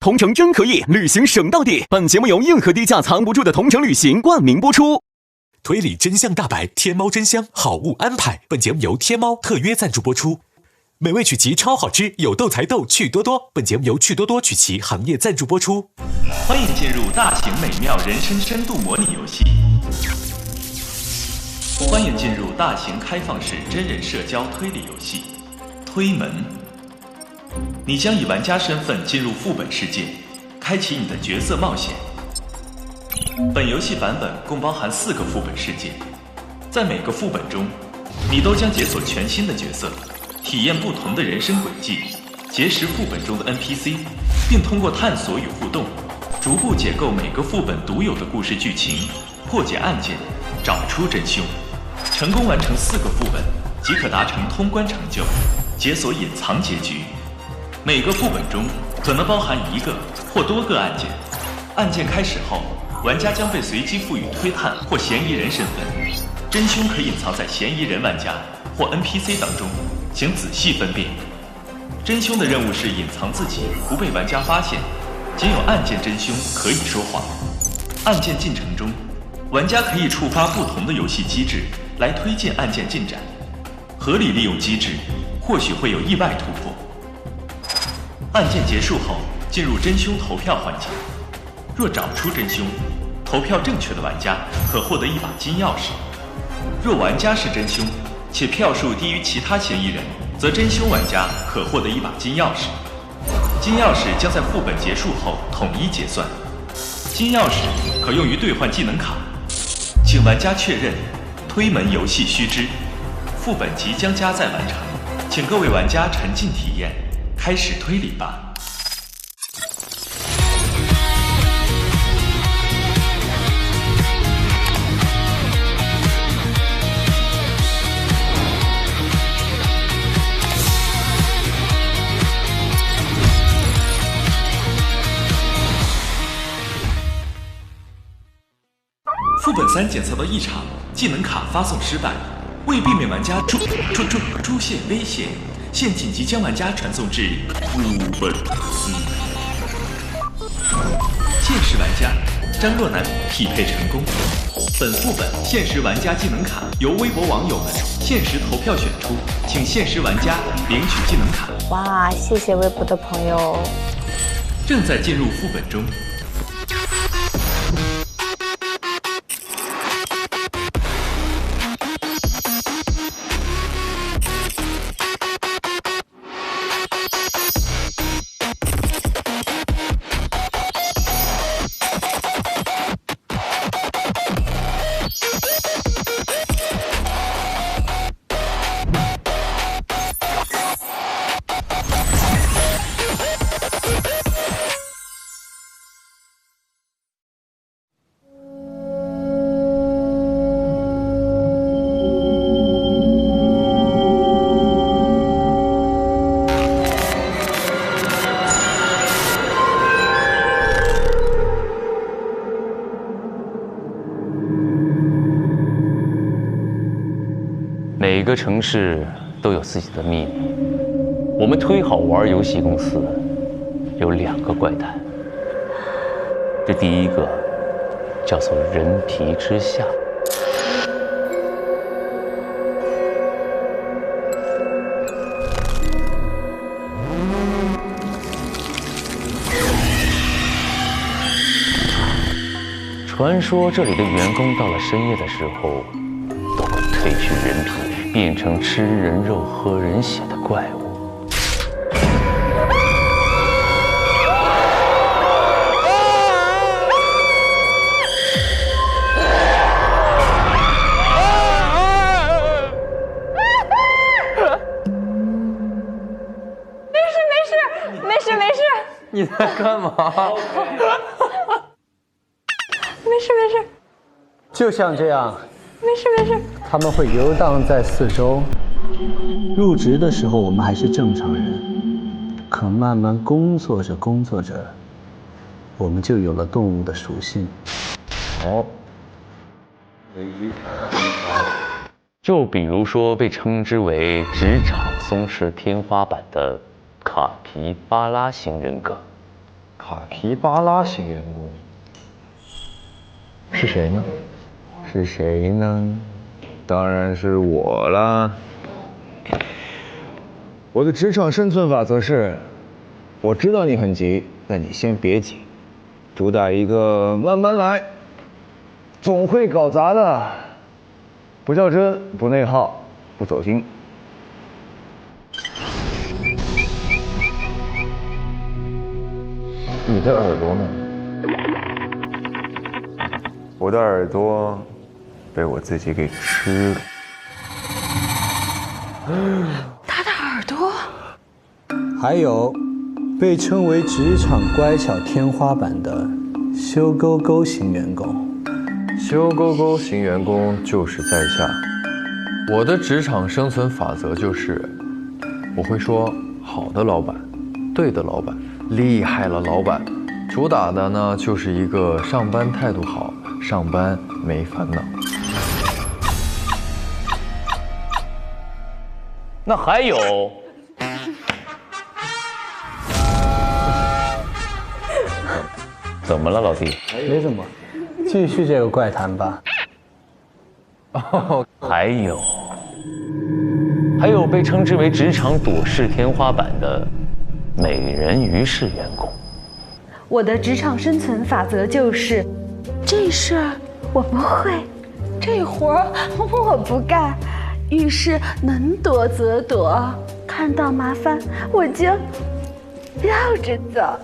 同城真可以，旅行省到底。本节目由硬核低价藏不住的同城旅行冠名播出。推理真相大白，天猫真香，好物安排。本节目由天猫特约赞助播出。美味曲奇超好吃，有豆才豆，趣多多。本节目由趣多多曲奇行业赞助播出。欢迎进入大型美妙人生深度模拟游戏。欢迎进入大型开放式真人社交推理游戏《推门》。你将以玩家身份进入副本世界，开启你的角色冒险。本游戏版本共包含4个副本世界，在每个副本中，你都将解锁全新的角色，体验不同的人生轨迹，结识副本中的 NPC， 并通过探索与互动，逐步解构每个副本独有的故事剧情，破解案件，找出真凶。成功完成4个副本，即可达成通关成就，解锁隐藏结局。每个副本中可能包含1个或多个案件，案件开始后，玩家将被随机赋予推探或嫌疑人身份，真凶可隐藏在嫌疑人玩家或 NPC 当中，请仔细分辨。真凶的任务是隐藏自己，不被玩家发现，仅有案件真凶可以说谎。案件进程中，玩家可以触发不同的游戏机制来推进案件进展，合理利用机制，或许会有意外突破。案件结束后，进入真凶投票环节。若找出真凶，投票正确的玩家可获得1把金钥匙。若玩家是真凶，且票数低于其他嫌疑人，则真凶玩家可获得1把金钥匙。金钥匙将在副本结束后统一结算。金钥匙可用于兑换技能卡。请玩家确认，推门游戏须知，副本即将加载完成，请各位玩家沉浸体验，开始推理吧。副本3检测到异常，技能卡发送失败。为避免玩家出现危险，现紧急将玩家传送至副本4。现实玩家张若楠匹配成功。本副本限时玩家技能卡由微博网友们限时投票选出，请限时玩家领取技能卡。哇，谢谢微博的朋友。正在进入副本中。每个城市都有自己的秘密。我们推好玩游戏公司有2个怪谈，这第一个叫做人皮之下。传说这里的员工到了深夜的时候，都会褪去人皮，变成吃人肉、喝人血的怪物。没事，你在干嘛？没事，就像这样，没事。他们会游荡在四周。入职的时候我们还是正常人，可慢慢工作着，我们就有了动物的属性。就比如说被称之为职场松弛天花板的卡皮巴拉型人格。卡皮巴拉型员工是谁呢？是谁呢？当然是我啦。我的职场生存法则是：我知道你很急，但你先别急，主打一个慢慢来，总会搞砸的，不较真，不内耗，不走心。你的耳朵呢？我的耳朵被我自己给吃了。他的耳朵，还有被称为职场乖巧天花板的修勾勾型员工。修勾勾型员工就是在下。我的职场生存法则就是，我会说好的老板，对的老板，厉害了老板。主打的呢就是一个上班态度好，上班没烦恼。那还有，怎么了，老弟？没什么，继续这个怪谈吧。还有被称之为职场躲式天花板的美人鱼式员工。我的职场生存法则就是，这事儿我不会，这活儿我不干，遇事能躲则躲，看到麻烦我就绕着走。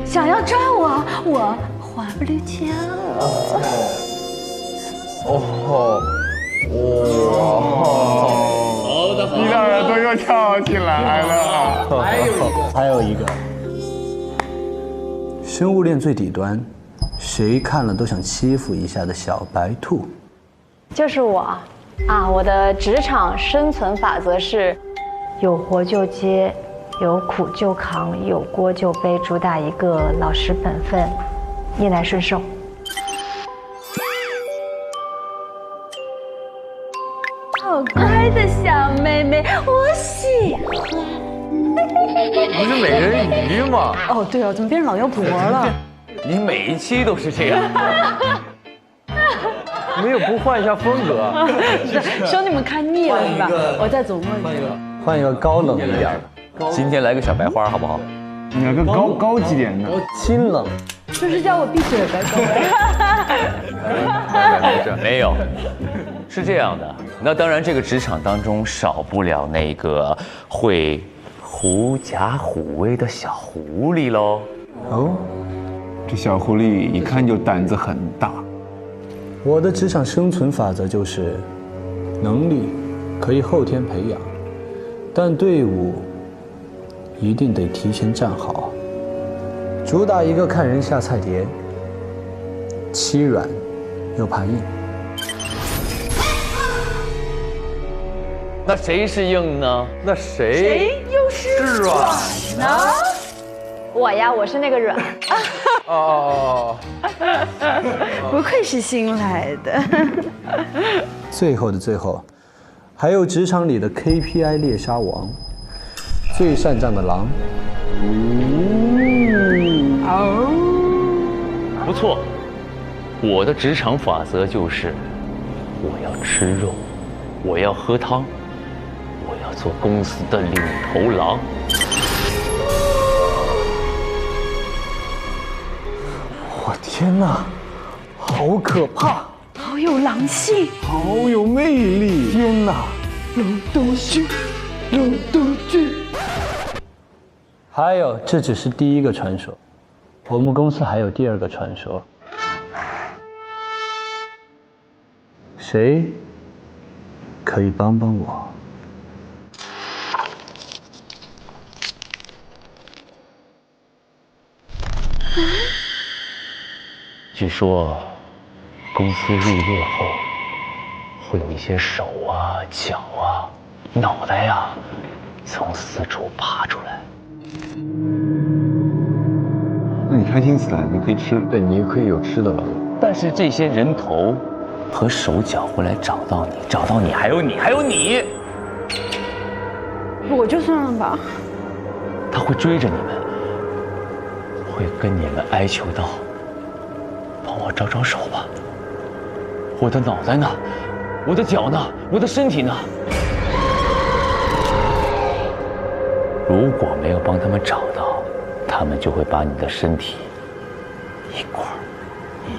想要抓我，我滑不溜秋。哦，你的耳朵又跳起来了。还有一个，生物链最底端，谁看了都想欺负一下的小白兔。就是我啊！我的职场生存法则是：有活就接，有苦就扛，有锅就背，主打一个老实本分，逆来顺受。好乖的小妹妹，我喜欢。不是美人鱼吗？哦，对哦，怎么变成老妖婆了？你每一期都是这样。没有不换一下风格？兄弟们看腻了是吧？我再琢磨一下。换一个高冷一点的，今天来个小白花好不好？你来个高级点的，清冷。就是叫我闭嘴呗，各位。没有，是这样的。那当然，这个职场当中少不了那个会狐假虎威的小狐狸喽。哦，这小狐狸一看就胆子很大。我的职场生存法则就是，能力可以后天培养，但队伍一定得提前站好。主打一个看人下菜碟，欺软又怕硬。那谁是硬呢？那谁又是软呢？我呀，我是那个软。哦，不愧是新来的。最后的最后，还有职场里的 KPI 猎杀王，最擅长的狼。不错，我的职场法则就是，我要吃肉，我要喝汤，我要做公司的领头狼。我天哪，好可怕，好有狼性，好有魅力！天哪，龙东旭，龙东旭。还有，这只是第一个传说，我们公司还有第二个传说。谁可以帮帮我？据说，公司入夜后，会有一些手啊、脚啊、脑袋呀，从四处爬出来。那你开心死了，你可以吃。对，你可以有吃的了。但是这些人头和手脚会来找到你，找到你，还有你，还有你。我就算了吧。他会追着你们，会跟你们哀求道：“帮我招招手吧！我的脑袋呢？我的脚呢？我的身体呢？”如果没有帮他们找到，他们就会把你的身体一块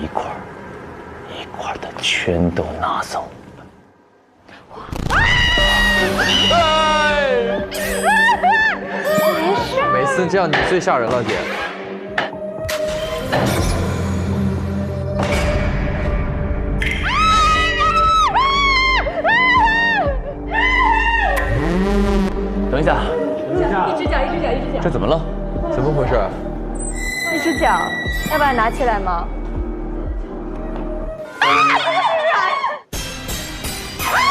一块一块的全都拿走。每次这样你最吓人了，姐。等一下，一只脚，一只脚，一只脚。这怎么了？怎么回事？一只脚，要把它拿起来吗？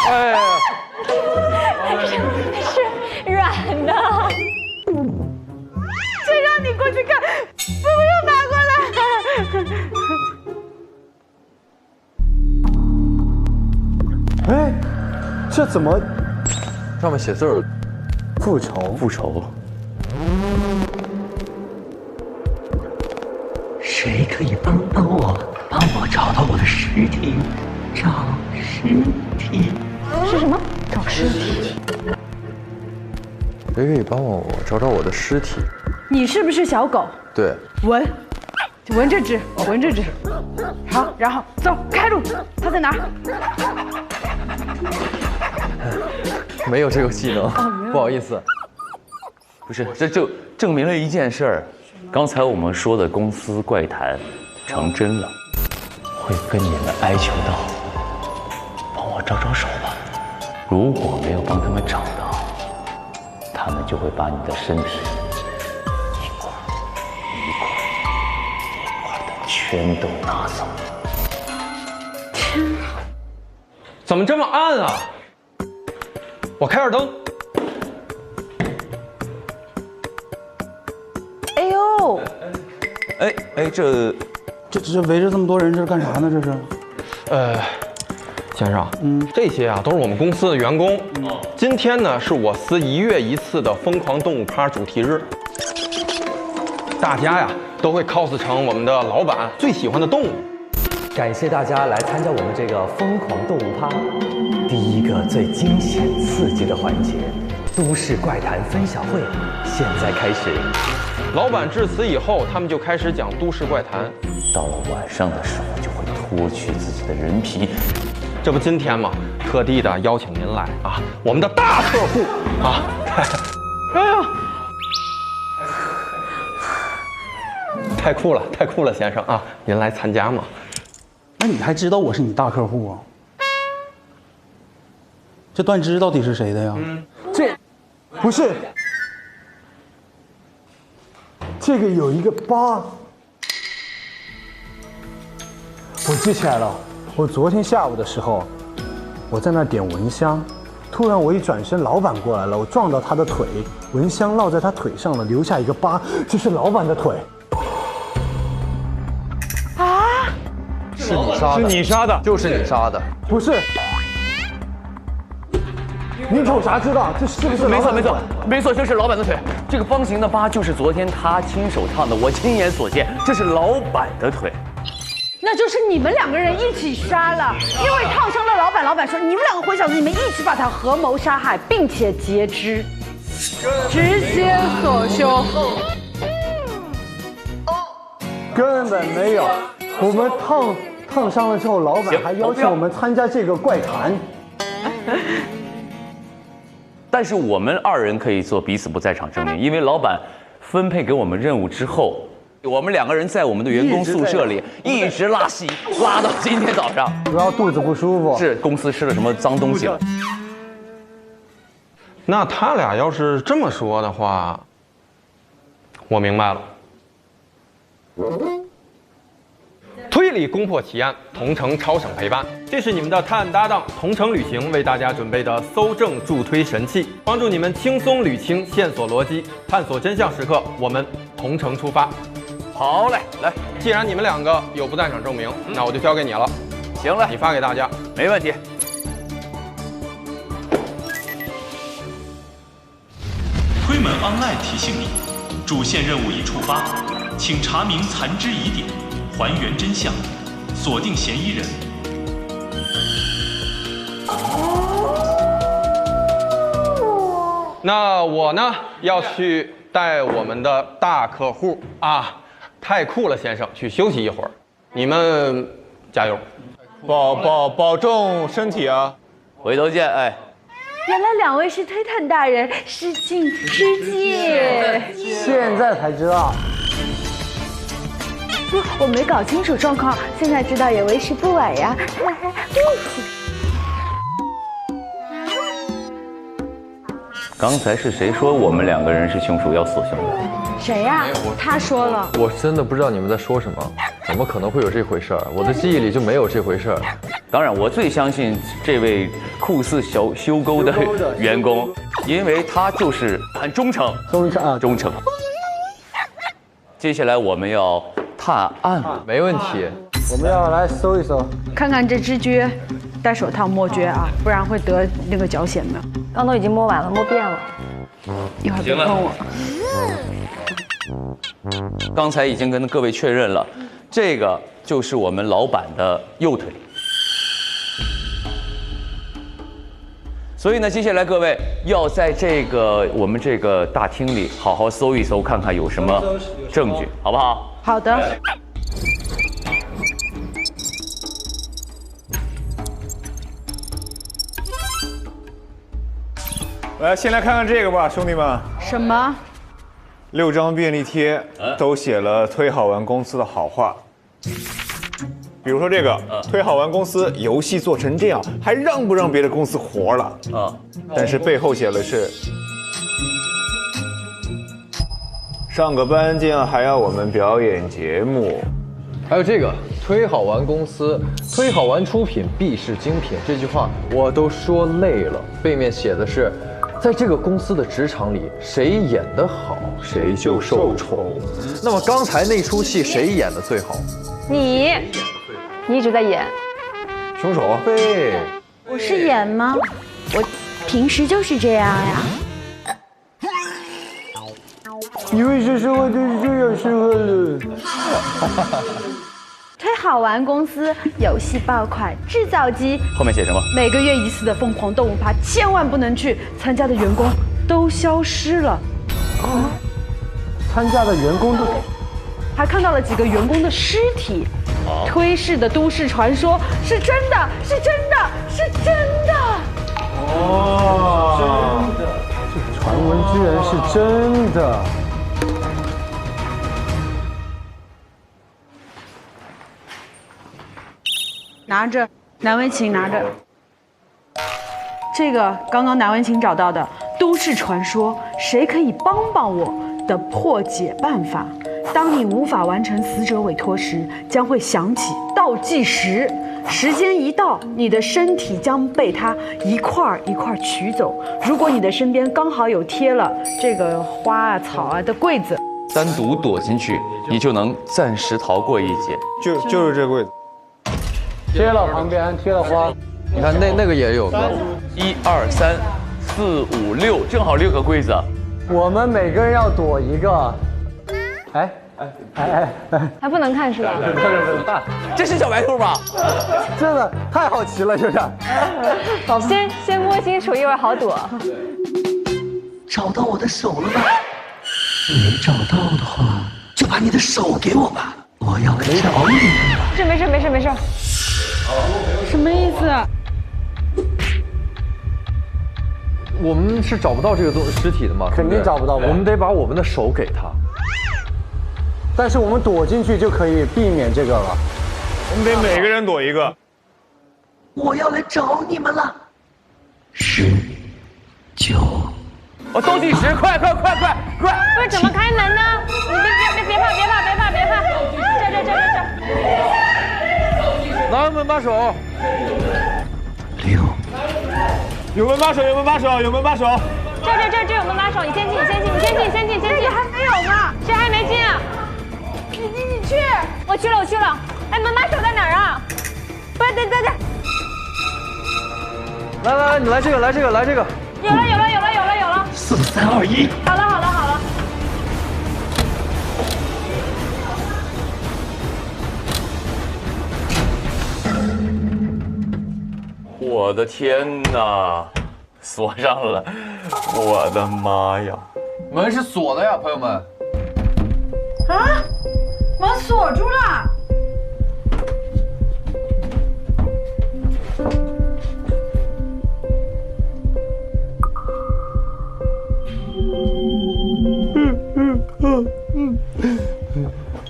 哎，是软的。谁让你过去看？不用拿过来。哎，这怎么？上面写字了。复仇？复仇？谁可以帮我找到我的尸体？找尸体？是什么？找尸体？谁可以帮我找找我的尸体？你是不是小狗？对。闻，闻这只，闻这只。好，然后走，开路。它在哪儿？没有这个技能，不好意思。不是，这就证明了一件事儿，刚才我们说的公司怪谈成真了，会跟你们哀求到，帮我招招手吧。如果没有帮他们找到，他们就会把你的身体一块一块一块的全都拿走。天啊！怎么这么暗啊？我开点灯。哎呦！哎，这围着这么多人，这是干啥呢？这是？先生，这些啊都是我们公司的员工。今天呢是我司1月1次的疯狂动物趴主题日，大家呀都会 cos 成我们的老板最喜欢的动物。感谢大家来参加我们这个疯狂动物趴，第一个最惊险刺激的环节——都市怪谈分享会，现在开始。老板致辞以后，他们就开始讲都市怪谈。到了晚上的时候，就会脱去自己的人皮。这不今天嘛，特地的邀请您来啊，我们的大客户啊。哎呀，太酷了，太酷了，先生啊，您来参加嘛？那你还知道我是你大客户啊？这断肢到底是谁的呀？这不是，这个有一个疤，我记起来了。我昨天下午的时候，我在那点蚊香，突然我一转身，老板过来了，我撞到他的腿，蚊香落在他腿上了，留下一个疤，这是老板的腿。啊！是你杀的，是你杀的，就是你杀的，不是。你瞅啥知道？这是不是？没错，这是老板的腿。这个方形的疤就是昨天他亲手烫的，我亲眼所见，这是老板的腿。那就是你们2个人一起杀了，因为烫伤了老板。老板说你们2个混小子，你们一起把他合谋杀害，并且截肢，直接所凶。根本没有，我们烫伤了之后，老板还邀请我们参加这个怪谈。但是我们2人可以做彼此不在场证明，因为老板分配给我们任务之后，我们2个人在我们的员工宿舍里一直拉稀，拉到今天早上，主要肚子不舒服，是公司吃了什么脏东西了。那他俩要是这么说的话，我明白了。推理攻破奇案，同城超省陪伴，这是你们的探案搭档同城旅行为大家准备的搜证助推神器，帮助你们轻松捋清线索逻辑，探索真相时刻，我们同城出发。好嘞，来，既然你们2个有不在场证明，那我就交给你了。行了，你发给大家，没问题。推门 online 提醒你，主线任务已触发，请查明残肢疑点，还原真相，锁定嫌疑人。那我呢要去带我们的大客户啊，太酷了先生去休息一会儿，你们加油，保重身体啊！回头见，哎。原来两位是推探大人，失敬失敬。现在才知道。不，我没搞清楚状况，现在知道也为时不晚呀。刚才是谁说我们2个人是凶手要死凶的？谁呀？他说了。我真的不知道你们在说什么，怎么可能会有这回事儿？我的记忆里就没有这回事儿。当然，我最相信这位酷似修沟的员工，因为他就是很忠诚。忠诚。接下来我们要探案，没问题。我们要来搜一搜，看看这只撅，戴手套摸撅啊，不然会得那个脚癣的。刚都已经摸完了，摸遍了。一会儿别碰我。刚才已经跟各位确认了，这个就是我们老板的右腿。所以呢，接下来各位要在我们这个大厅里好好搜一搜，看看有什么证据，好不好？好的。来，先来看看这个吧，兄弟们。什么？6张便利贴都写了推好玩公司的好话。比如说这个，推好玩公司游戏做成这样，还让不让别的公司活了啊？但是背后写的是，上个班竟然还要我们表演节目。还有这个，推好玩公司，推好玩出品必是精品，这句话我都说累了。背面写的是，在这个公司的职场里，谁演得好，谁就受宠。那么刚才那出戏谁演得最好？你一直在演凶手。对，我是演吗？我平时就是这样呀。你为什么说话都是这样说话了？推好玩公司游戏爆款制造机，后面写什么？每个月1次的疯狂动物趴，千万不能去，参加的员工都消失了。啊？参加的员工都……还看到了几个员工的尸体。推事的都市传说是真的，是真的，是真的。哦，真的，这个传闻居然是真的。拿着，南文琴拿着。这个刚刚南文琴找到的都市传说，谁可以帮帮我的破解办法？当你无法完成死者委托时，将会响起倒计时，时间一到，你的身体将被它一块一块取走。如果你的身边刚好有贴了这个花啊、草啊的柜子，单独躲进去，你就能暂时逃过一劫。就是这柜子。贴了旁边贴了花，你看那个也有个1、2、3、4、5、6，正好6个柜子。我们每个人要躲一个。哎，还不能看是吧？这是小白兔吧？真的太好奇了，有点。先摸清楚，一会儿好躲。找到我的手了吗？没找到的话，就把你的手给我吧，我要来找你。没事。什么意思？我们是找不到这个尸体的嘛？肯定找不到。我们得把我们的手给他。但是我们躲进去就可以避免这个了。我们得每个人躲一个。我要来找你们了。10、9。我倒计时，快！不是怎么开门呢？你别怕！这。拿门把手。6。有门把手。这有门把手，你先进。还没有呢。谁还没进啊？你去。我去了。哎，门把手在哪儿啊？不是，等来，你来这个，来这个，来这个。有了4、3、2、1。好了。我的天哪，锁上了！我的妈呀！门是锁的呀，朋友们。啊，门锁住了。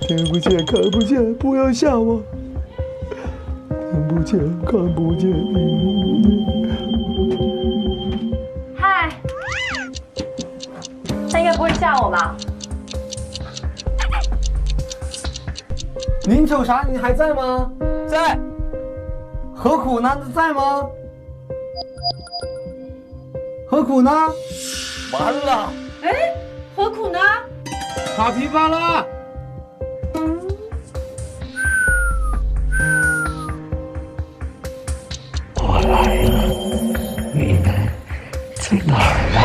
听不见，看不见，不要吓我。听不见，看不见，嗨，他应该不会吓我吧？林丑啥？你还在吗？在。何苦呢？在吗？何苦呢？完了！哎，何苦呢？卡皮巴拉。我来了，你们在哪儿啊？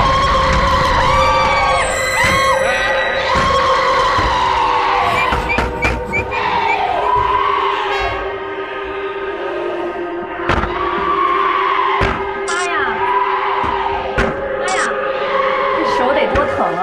妈呀，这手得多疼啊！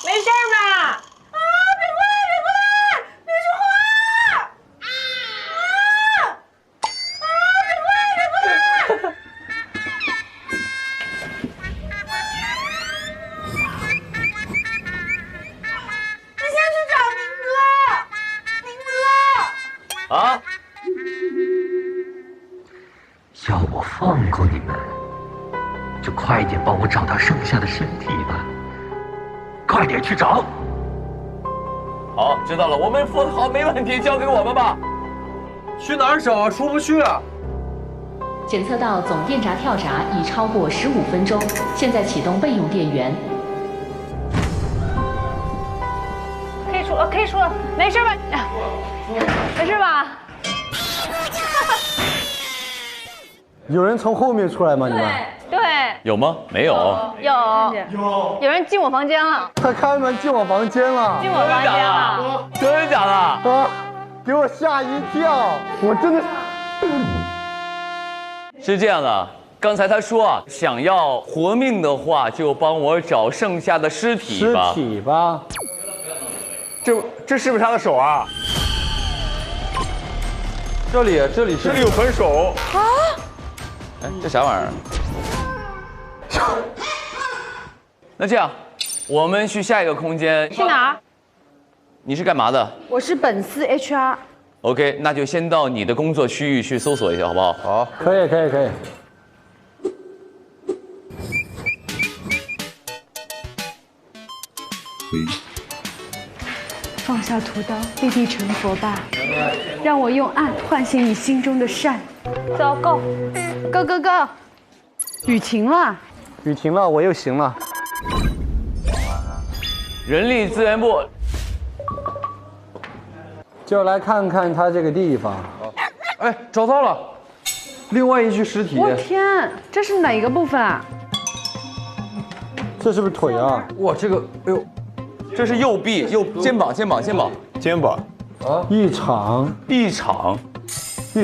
没事吧？啊！别过来！别说话！别过来！你先去找宁哥。啊！要我放过你们，就快点帮我找到剩下的身体吧。快点去找！好，知道了，我们分好，没问题，交给我们吧。去哪儿找啊？出不去啊！检测到总电闸跳闸已超过15分钟，现在启动备用电源。可以出了，没事吧？没事吧？有人从后面出来吗？你们？对。有吗？没有。有人进我房间了。他开门进我房间了。进我房间了。真的假的？啊！给我吓一跳！我真的。是这样的，刚才他说啊，想要活命的话，就帮我找剩下的尸体吧。尸体吧。这是不是他的手啊？这里有盆手啊！哎，这啥玩意儿？那这样，我们去下一个空间。去哪儿？你是干嘛的？我是本司 HR。OK， 那就先到你的工作区域去搜索一下，好不好？好，可以。放下屠刀，立地成佛吧，让我用爱唤醒你心中的善。走 ，Go， 雨停了，我又行了。人力资源部，就来看看他这个地方。哎，找到了，另外一具尸体。我天，这是哪个部分啊？这是不是腿啊？哇，这个，哎呦，这是右臂、肩膀。啊！一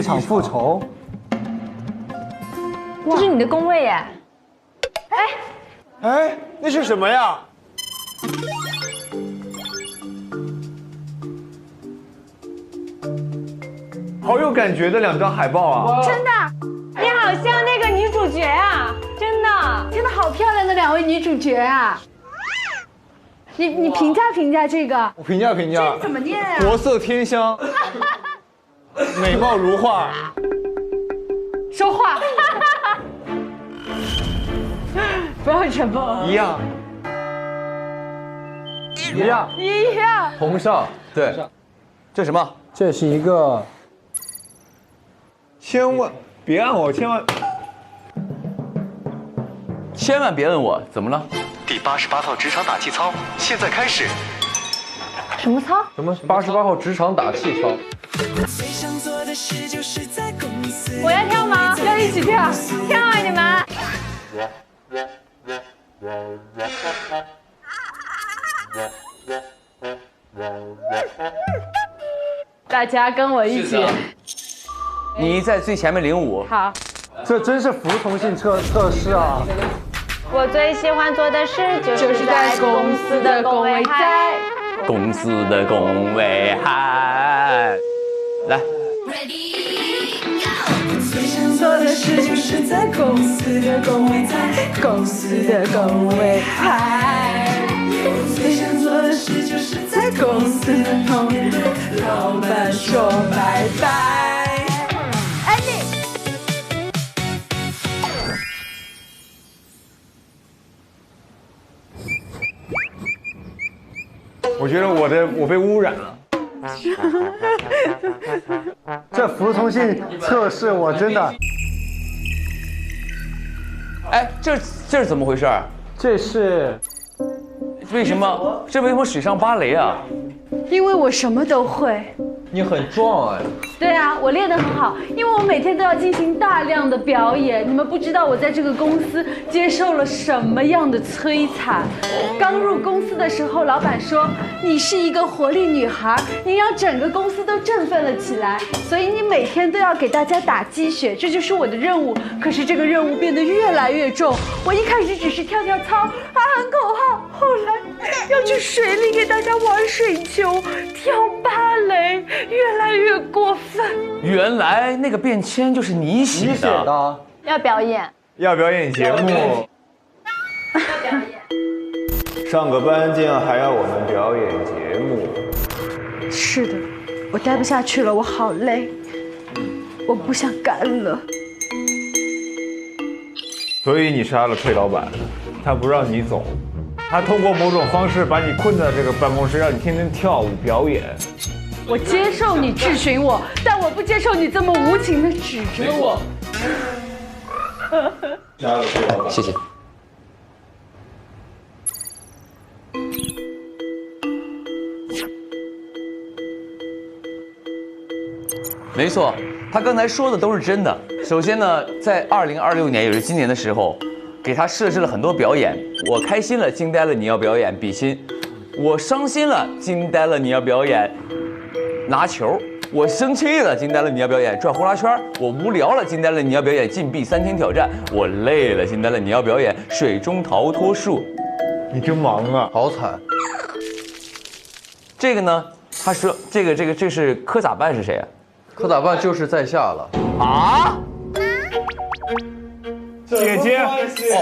场复仇。这是你的工位耶。哎，那是什么呀？好有感觉的两张海报啊！真的，你好像那个女主角啊！真的好漂亮的2位女主角啊！你评价评价这个，我评价，这怎么念啊？国色天香，美貌如画。说话，不要沉默。一样。同上，对。这什么？这是一个，千万别按我，千万别问我，怎么了？第88套职场打气操现在开始。什么操？什么88号职场打气操？我要跳吗？要一起跳，跳啊你们！大家跟我一起。你在最前面领舞。好。这真是服从性测试啊！我最喜欢做的事就是在公司的恭维嗨。公司的恭维嗨，来。最想做的事就是在公司的恭维嗨，公司的恭维嗨。最想做的事就是在公司的同老板说拜拜。我觉得我被污染了。这服从性测试我真的，哎，这是怎么回事？这是为什么？这为什么水上芭蕾啊？因为我什么都会。你很壮哎。对啊，我练得很好，因为我每天都要进行大量的表演。你们不知道我在这个公司接受了什么样的摧残。刚入公司的时候，老板说你是一个活力女孩，你让整个公司都振奋了起来，所以你每天都要给大家打鸡血，这就是我的任务。可是这个任务变得越来越重，我一开始只是跳跳操，喊喊口号，后来要去水里给大家玩水球、跳芭蕾，越来越过分。原来那个便签就是你写的。要表演节目。上个班竟然还要我们表演节目。是的，我待不下去了，我好累，我不想干了。所以你杀了崔老板，他不让你走，他通过某种方式把你困在这个办公室，让你天天跳舞表演。我接受你质询我，但我不接受你这么无情的指责我。谢谢。没错，他刚才说的都是真的。首先呢，在2026年，也是今年的时候，给他设置了很多表演。我开心了，惊呆了，你要表演比心；我伤心了，惊呆了，你要表演拿球；我生气了，惊呆了，你要表演转呼啦圈；我无聊了，惊呆了，你要表演禁闭3天挑战；我累了，惊呆了，你要表演水中逃脱术。你真忙啊，好惨。这个呢，他说这是科咋办是谁啊？可咋办就是在下了啊！姐姐，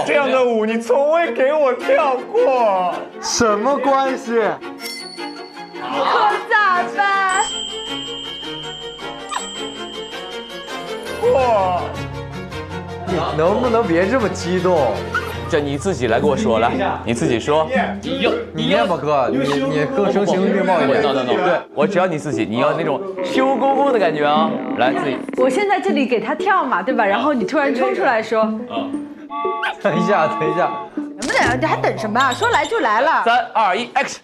这样的舞你从未给我跳过，什么关系？可咋办？哇！你能不能别这么激动？这你自己来给我说来，你自己说。你念吧哥，你更声情并茂一点。对，我只要你自己，你要那种羞勾勾的感觉啊！来自己。我现在这里给他跳嘛，对吧？然后你突然冲出来说，等一下，能不能？你还等什么啊？说来就来了。3、2、1 ，action！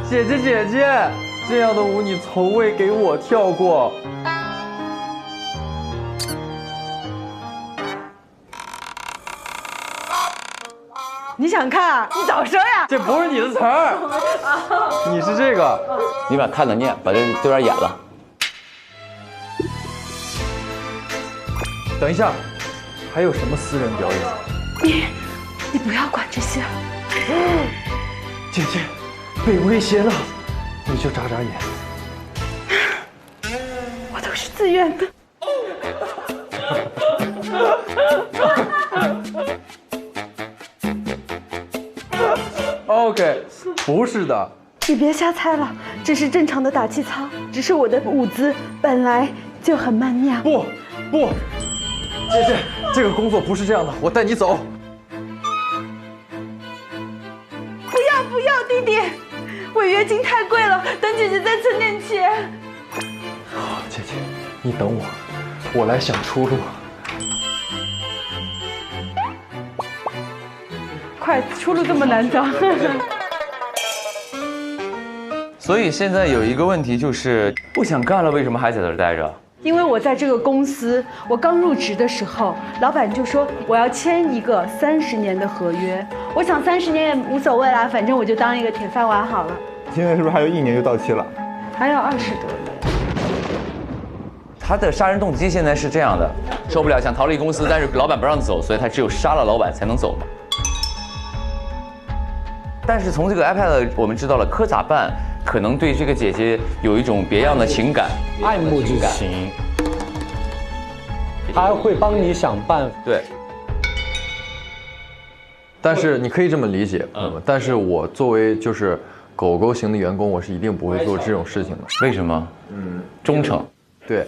姐姐，这样的舞你从未给我跳过。你想看啊？你早说呀！这不是你的词儿，你是这个。你把看的念，把这对联演了。等一下，还有什么私人表演？你不要管这些。姐姐，被威胁了，你就眨眨眼。是自愿的。OK， 不是的。你别瞎猜了，这是正常的打气操，只是我的舞姿本来就很慢酿。不，姐姐，这个工作不是这样的，我带你走。不要，弟弟，违约金太贵了，等姐姐再存点钱。姐姐，你等我，我来想出路。快，出路这么难找。所以现在有一个问题就是不想干了，为什么还在这儿待着？因为我在这个公司，我刚入职的时候，老板就说我要签一个30年的合约。我想30年也无所谓啦，反正我就当一个铁饭碗好了。现在是不是还有1年就到期了？还有20多年。他的杀人动机现在是这样的：受不了想逃离公司，但是老板不让走，所以他只有杀了老板才能走。但是从这个 iPad 我们知道了，柯咋办可能对这个姐姐有一种别样的情感，爱慕之情，他会帮你想办法。对。但是你可以这么理解，朋友们。但是我作为就是狗狗型的员工，我是一定不会做这种事情的。为什么？忠诚。对。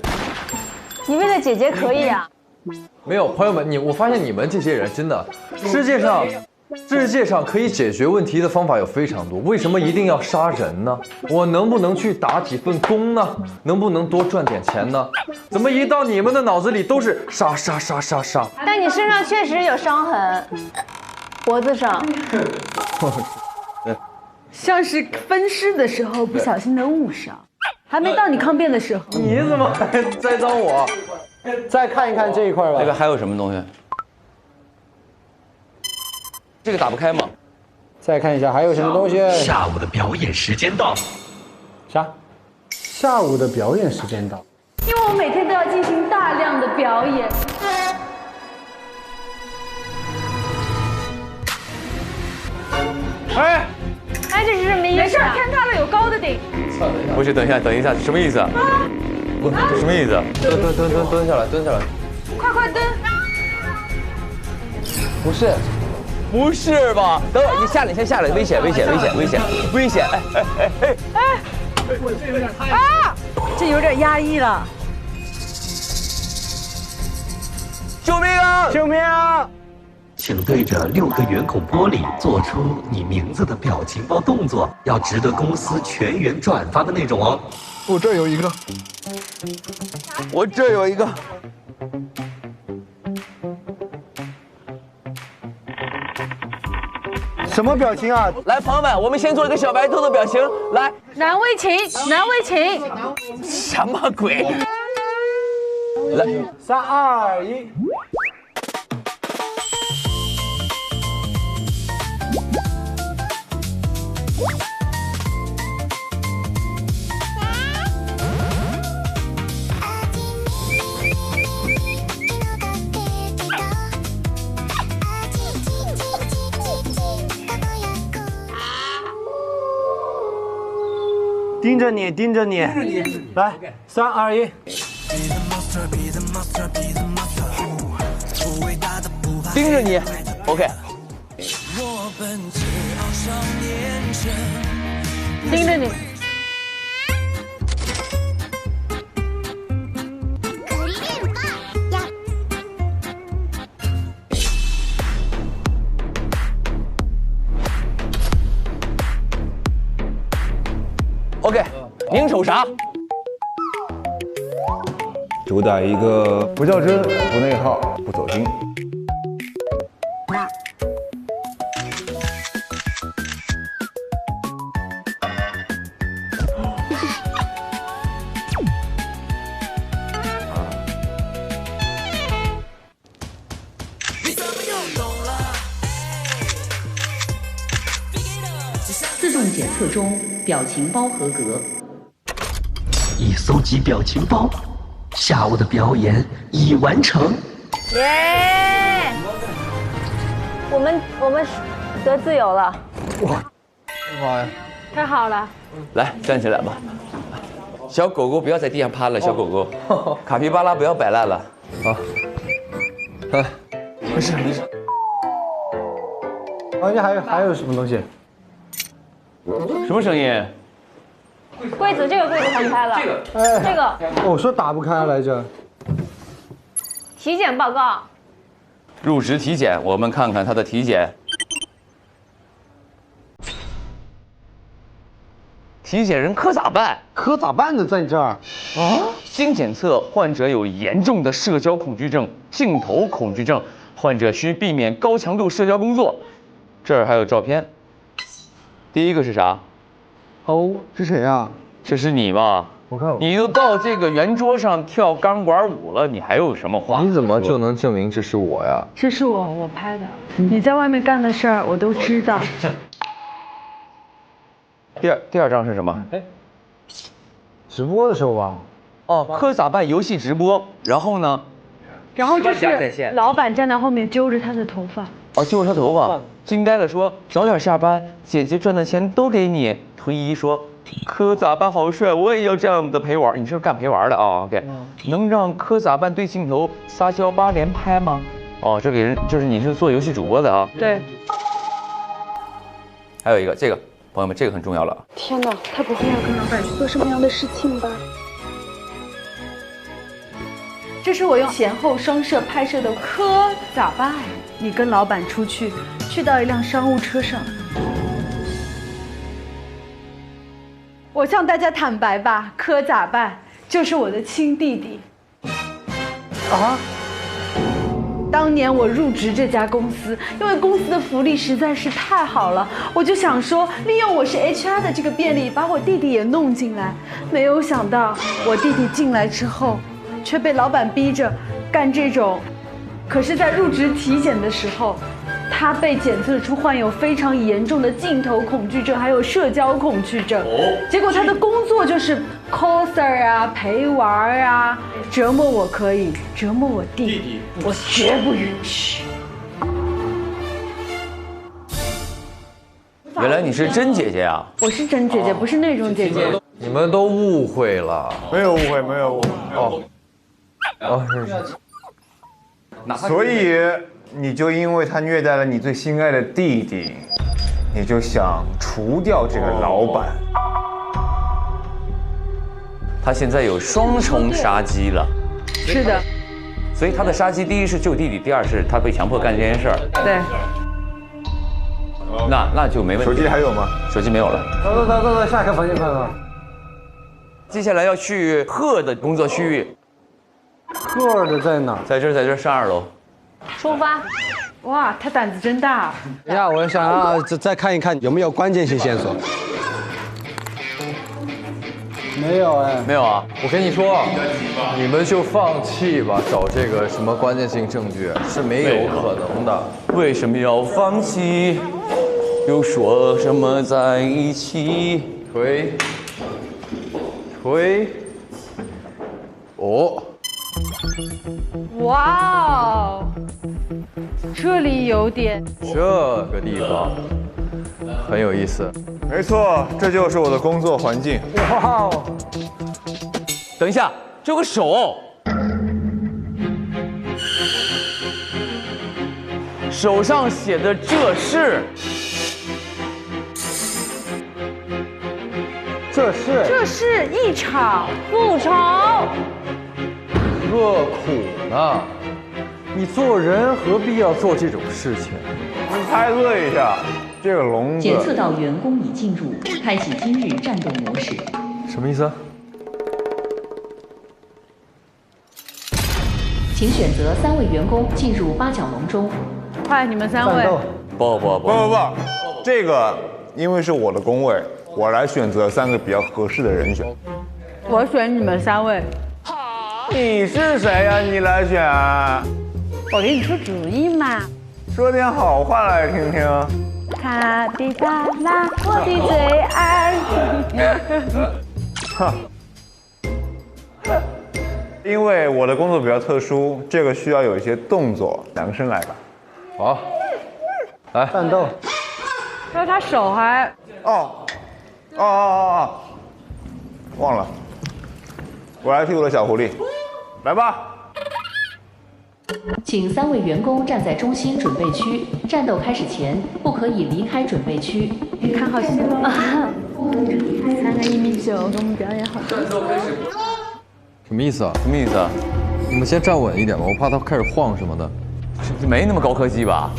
你为了姐姐可以啊。没有，朋友们，我发现你们这些人真的，世界上可以解决问题的方法有非常多，为什么一定要杀人呢？我能不能去打几份工呢？能不能多赚点钱呢？怎么一到你们的脑子里都是杀？但你身上确实有伤痕，脖子上。像是分尸的时候不小心的误伤，还没到你抗辩的时候。你怎么还栽赃我？再看一看这一块吧。这个还有什么东西？这个打不开吗？再看一下还有什么东西。下午的表演时间到。啥？下午的表演时间到。因为我每天都要进行大量的表演。哎，这是什么意思？没事，天塌了有高的顶。不是，等一下，什么意思啊？这什么意思？蹲下来。快蹲！不是吧？等会儿你下来，先下来，危险！哎！啊，这有点压抑了。救命啊！请对着6个圆孔玻璃做出你名字的表情包动作，要值得公司全员转发的那种哦。我这儿有一个。什么表情啊？来，朋友们，我们先做一个小白兔的表情。来，难为情。什么鬼？来，3、2、1。盯着你，来，3、2、1。盯着你 ，OK。盯着你。OK， 您瞅啥？主打一个不较真、不内耗、不走心。自动检测中，表情包合格。已搜集表情包，下午的表演已完成。耶！我们得自由了。哇，妈呀！太好了。来，站起来吧。小狗狗不要在地上趴了，小狗狗，卡皮巴拉不要摆烂了。好，没事没事。房间还有什么东西？什么声音？柜子这个柜子弹开了，这个我说打不开来着。体检报告。入职体检，我们看看他的体检。体检人可咋办？可咋办呢？在这儿啊？经检测，患者有严重的社交恐惧症、镜头恐惧症，患者需避免高强度社交工作。这儿还有照片。第一个是啥？哦，是谁呀？这是你吧？我看你都到这个圆桌上跳钢管舞了，你还有什么话？你怎么就能证明这是我呀？这是我拍的。你在外面干的事儿我都知道。第二张是什么？哎，直播的时候吧。哦，可咋办？游戏直播，然后呢？然后就是老板站在后面揪着他的头发。哦，揪着他头发，惊呆了，说早点下班，姐姐赚的钱都给你。推一说，可咋办好帅，我也要这样的陪玩。你是干陪玩的啊 ？OK，能让可咋办对镜头撒娇8连拍吗？哦，这给人就是你是做游戏主播的啊？对。还有一个这个。朋友们，这个很重要了。天哪，他不会要跟老板去做什么样的事情吧？这是我用前后双摄拍摄的，可咋办？你跟老板出去，去到一辆商务车上。我向大家坦白吧，可咋办？就是我的亲弟弟。啊？当年我入职这家公司，因为公司的福利实在是太好了，我就想说利用我是 HR 的这个便利，把我弟弟也弄进来。没有想到我弟弟进来之后，却被老板逼着干这种。可是，在入职体检的时候，他被检测出患有非常严重的镜头恐惧症，还有社交恐惧症。结果他的工作就是 coser 啊，陪玩啊，折磨我可以，折磨我弟弟，我绝不允许。原来你是真姐姐啊！我是真姐姐，不是那种姐姐。你们都误会了，没有误会，没有误会。哦，是。所以你就因为他虐待了你最心爱的弟弟，你就想除掉这个老板。他现在有双重杀机了。是的。所以他的杀机，第一是救弟弟，第二是他被强迫干这件事儿。对。那就没问题。手机还有吗？手机没有了。走，下一个房间看看。接下来要去贺的工作区域。贺的在哪？在这儿，上2楼。出发。哇，他胆子真大。呀，我想要再看一看有没有关键性线索。没有哎，没有啊。我跟你说，你们就放弃吧，找这个什么关键性证据是没有可能的。为什么要放弃？又说什么在一起？推。哦。哇哦，这里有点。这个地方很有意思。没错，这就是我的工作环境。哇哦！等一下，这有个手，手上写的这是。这是一场复仇。何苦呢？你做人何必要做这种事情？你猜测一下，这个笼子。检测到员工已进入，开启今日战斗模式。什么意思？请选择3位员工进入8角笼中。快，你们3位。不，这个因为是我的工位，我来选择3个比较合适的人选。我选你们3位。你是谁呀？你来选。我给你出主意嘛。说点好话来听听。卡比巴拉，我的最爱。因为我的工作比较特殊，这个需要有一些动作，2个声来吧。好，来战斗。那他手还……忘了。我来替我的小狐狸，来吧。请3位员工站在中心准备区，战斗开始前不可以离开准备区。看好戏了啊！3个1.9米，给我们表演好。战斗开始。什么意思啊？什么意思啊？你们先站稳一点吧，我怕他开始晃什么的。没那么高科技吧？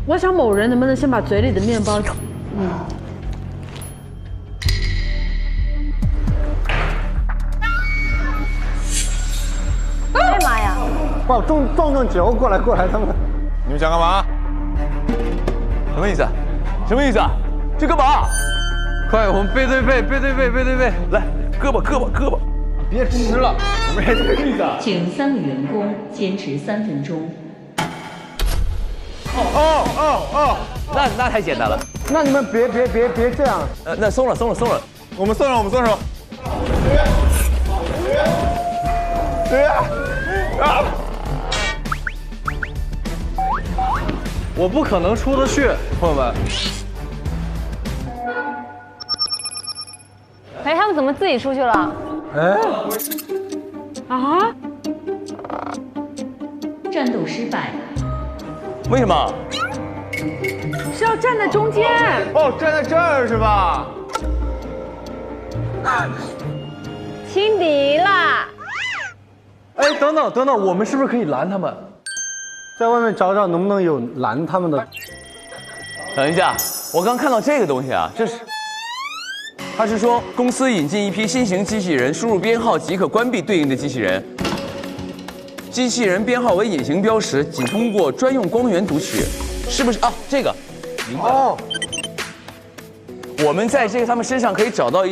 我想某人能不能先把嘴里的面包，哎妈呀！哇，撞球过来，他们。你们想干嘛？什么意思？什么意思啊？这干嘛？快，我们背对背，来，胳膊。别吃了，我们这个意思啊。请3位员工坚持3分钟。那太简单了。那你们别这样。那松了。我们松手。我不可能出得去，朋友们。哎，他们怎么自己出去了？啊！战斗失败。为什么？是要站在中间。哦，站在这儿是吧？轻敌啦！哎，等等，我们是不是可以拦他们？在外面找找能不能有拦他们的。等一下，我刚看到这个东西啊，这是，他是说公司引进一批新型机器人，输入编号即可关闭对应的机器人。机器人编号为隐形标识，仅通过专用光源读取，是不是啊？这个，明白了。我们在他们身上可以找到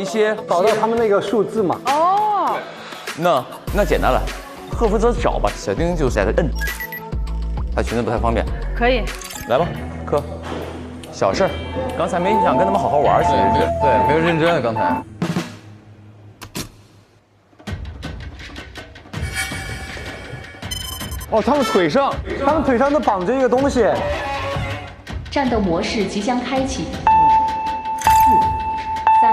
他们那个数字嘛。哦。那简单了，赫负责找吧，小丁就在这摁。他裙子不太方便。可以。来吧，哥，小事儿，刚才没想跟他们好好玩，其实是。对，没有认真刚才。哦，他们腿上都绑着一个东西。战斗模式即将开启。4、3、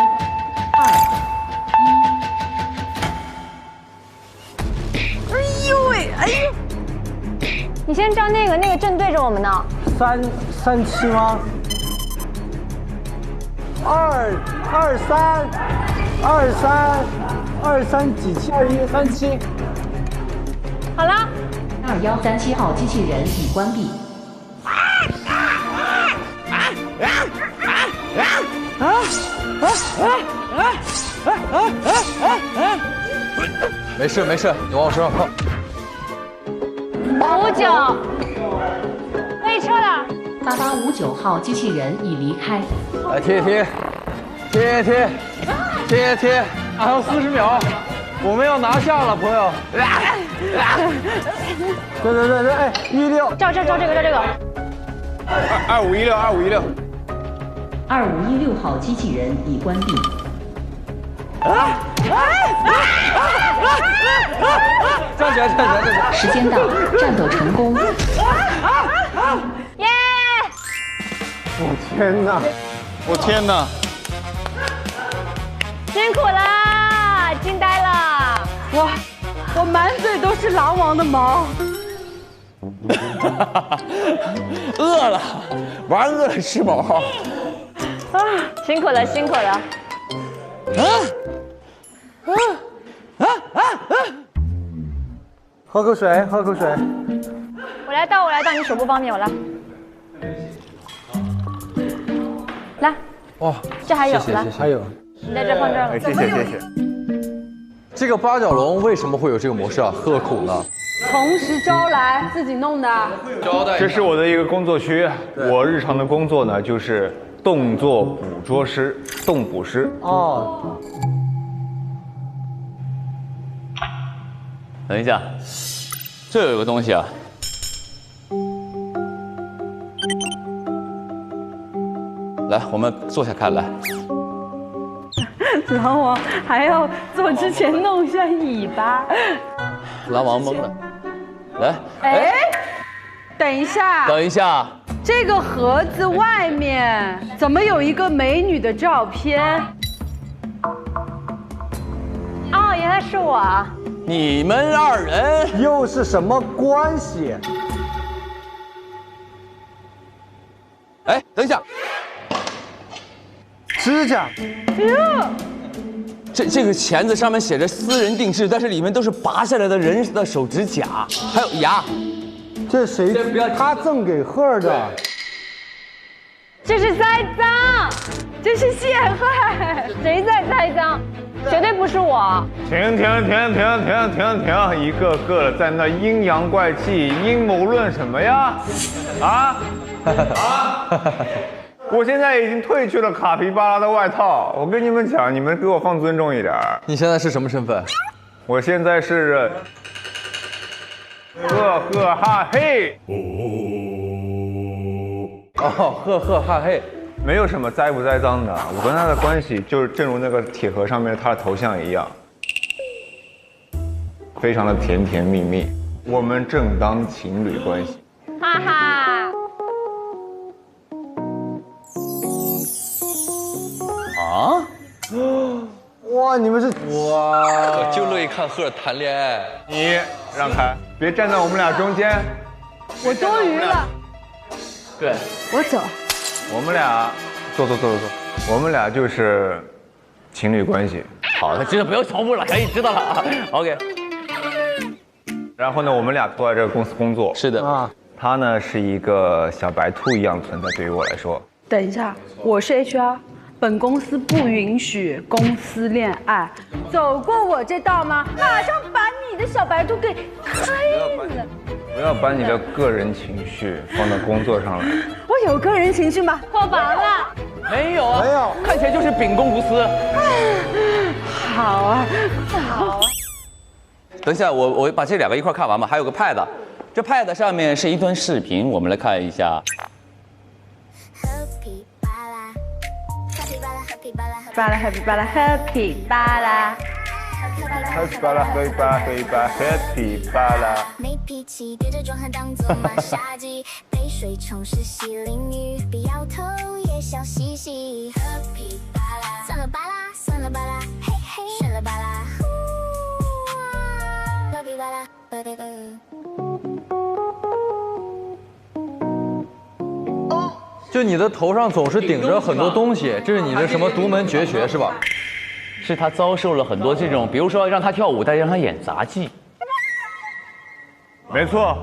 2、1。哎呦喂，哎呦！你先照那个正对着我们呢。337吗？23几7 2137。好了。2137号机器人已关闭。没事，你往我身上靠。59，可以撤了。8859号机器人已离开。来贴，还有40秒，我们要拿下了，朋友。对，哎，16，照这个。2516。2516号机器人已关闭。站起来！时间到，战斗成功。耶！我天哪！辛苦了，惊呆了！我满嘴都是狼王的毛。饿了，玩饿了吃毛。辛苦了。喝口水。我来倒，你手不方便，我来。来。哇，这还有，来，还有。你在这放这儿了。谢谢。这个八角笼为什么会有这个模式啊？何苦呢？同时招来自己弄的。这是我的一个工作区，我日常的工作呢就是动作捕捉师、动捕师。哦。等一下，这有个东西啊。来，我们坐下看来。狼王还要坐之前弄一下尾巴。狼王懵了。来。哎，等一下。这个盒子外面怎么有一个美女的照片？哦，原来是我啊！你们二人又是什么关系？哎，等一下，指甲。这个钳子上面写着私人定制，但是里面都是拔下来的人的手指甲，还有牙。这谁？他赠给赫的。这是栽赃，这是陷害，谁在栽赃？绝对不是我。停！一个个的在那阴阳怪气、阴谋论什么呀？我现在已经褪去了卡皮巴拉的外套，我跟你们讲，你们给我放尊重一点。你现在是什么身份？我现在是赫哈嘿。哦，赫哈嘿，没有什么栽不栽赃的，我跟他的关系就是正如那个铁盒上面他的头像一样，非常的甜甜蜜蜜，我们正当情侣关系。哈哈。啊！哇，你们是哇，我就乐意看赫谈恋爱。你让开，别站在我们俩中间。我多余了。对，我走。我们俩坐，我们俩就是情侣关系。好的，知道不用重复了，可以知道了啊。OK。然后呢，我们俩都在这个公司工作。是的啊。他呢是一个小白兔一样存在，对于我来说。等一下，我是 HR。本公司不允许公司恋爱，走过我这道吗？马上把你的小白兔给黑了！不要把你的个人情绪放到工作上来。我有个人情绪吗？破防了？没有啊，没有，看起来就是秉公无私。好啊，好啊。等一下，我把这两个一块看完吧。还有个 pad， 这 pad 上面是一段视频，我们来看一下。巴拉 happy 巴拉 happy 巴拉 happy 巴拉 happy 巴拉 happy 巴拉。没脾气，对着壮汉当作马杀鸡，被水冲湿洗淋浴，比摇头也笑嘻嘻。happy 巴拉，算了巴拉，算了巴拉，嘿嘿，算了巴拉。happy 巴拉，就你的头上总是顶着很多东西，这是你的什么独门绝学是吧？是他遭受了很多这种，比如说让他跳舞，但让他演杂技。没错，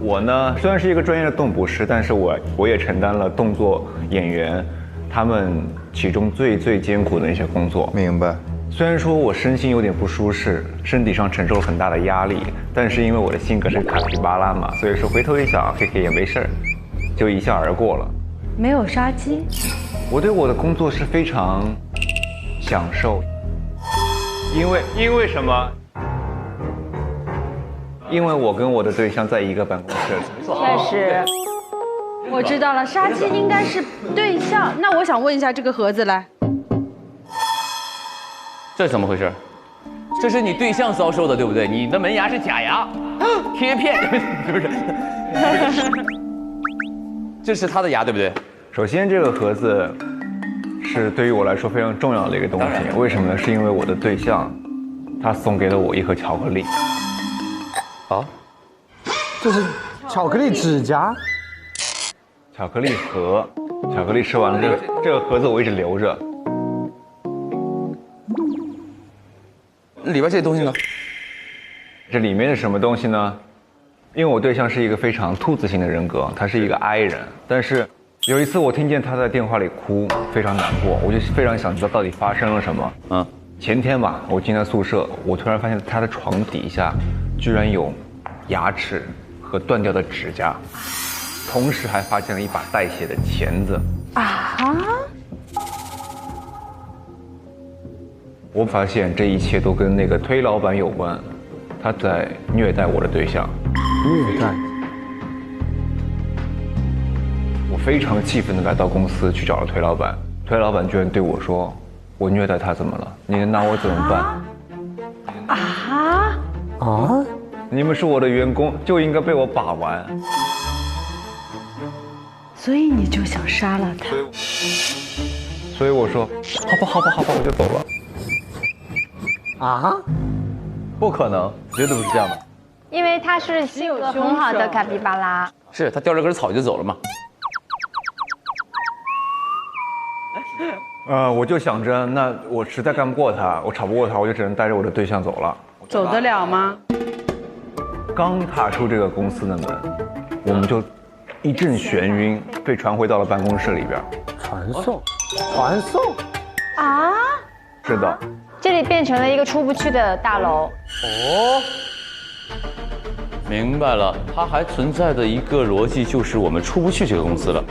我呢虽然是一个专业的动捕师，但是我也承担了动作演员他们其中最艰苦的一些工作。明白。虽然说我身心有点不舒适，身体上承受了很大的压力，但是因为我的性格是卡皮巴拉嘛，所以说回头一想，嘿嘿也没事儿，就一笑而过了。没有杀鸡。我对我的工作是非常享受，因为什么？因为我跟我的对象在一个办公室。确实，我知道了，杀鸡应该是对象。那我想问一下这个盒子来，这怎么回事？这是你对象遭受的，对不对？你的门牙是假牙，贴片，是不是？这是他的牙，对不对？首先，这个盒子是对于我来说非常重要的一个东西。为什么呢？是因为我的对象，他送给了我一盒巧克力。啊？这是巧克力指甲？巧克力盒，巧克力吃完了，这个盒子我一直留着。里边这东西呢？这里面是什么东西呢？因为我对象是一个非常兔子型的人格，他是一个 I 人，但是有一次我听见他在电话里哭，非常难过，我就非常想知道到底发生了什么。前天吧，我进他宿舍，我突然发现他的床底下居然有牙齿和断掉的指甲，同时还发现了一把带血的钳子。啊！我发现这一切都跟那个推老板有关，他在虐待我的对象。虐待？我非常气愤地来到公司去找了推老板，推老板居然对我说：“我虐待他怎么了？你能拿我怎么办？”啊！你们是我的员工，就应该被我把玩。所以你就想杀了他？所以我说：“好吧，我就走了。”啊？不可能，绝对不是这样的。因为它是性格很好的卡皮巴拉。是他叼着根草就走了嘛？我就想着，那我实在干不过他，我吵不过他，我就只能带着我的对象走了。走得了吗？刚踏出这个公司的门，我们就一阵眩晕，被传回到了办公室里边。传送啊！是的，这里变成了一个出不去的大楼。哦，明白了，它还存在的一个逻辑就是我们出不去这个公司了。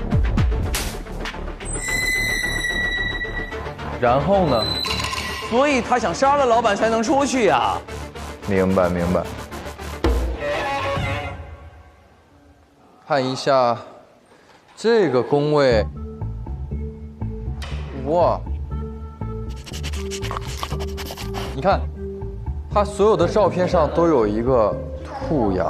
然后呢？所以他想杀了老板才能出去呀。明白。看一下这个宫位，哇！你看，他所有的照片上都有一个兔牙。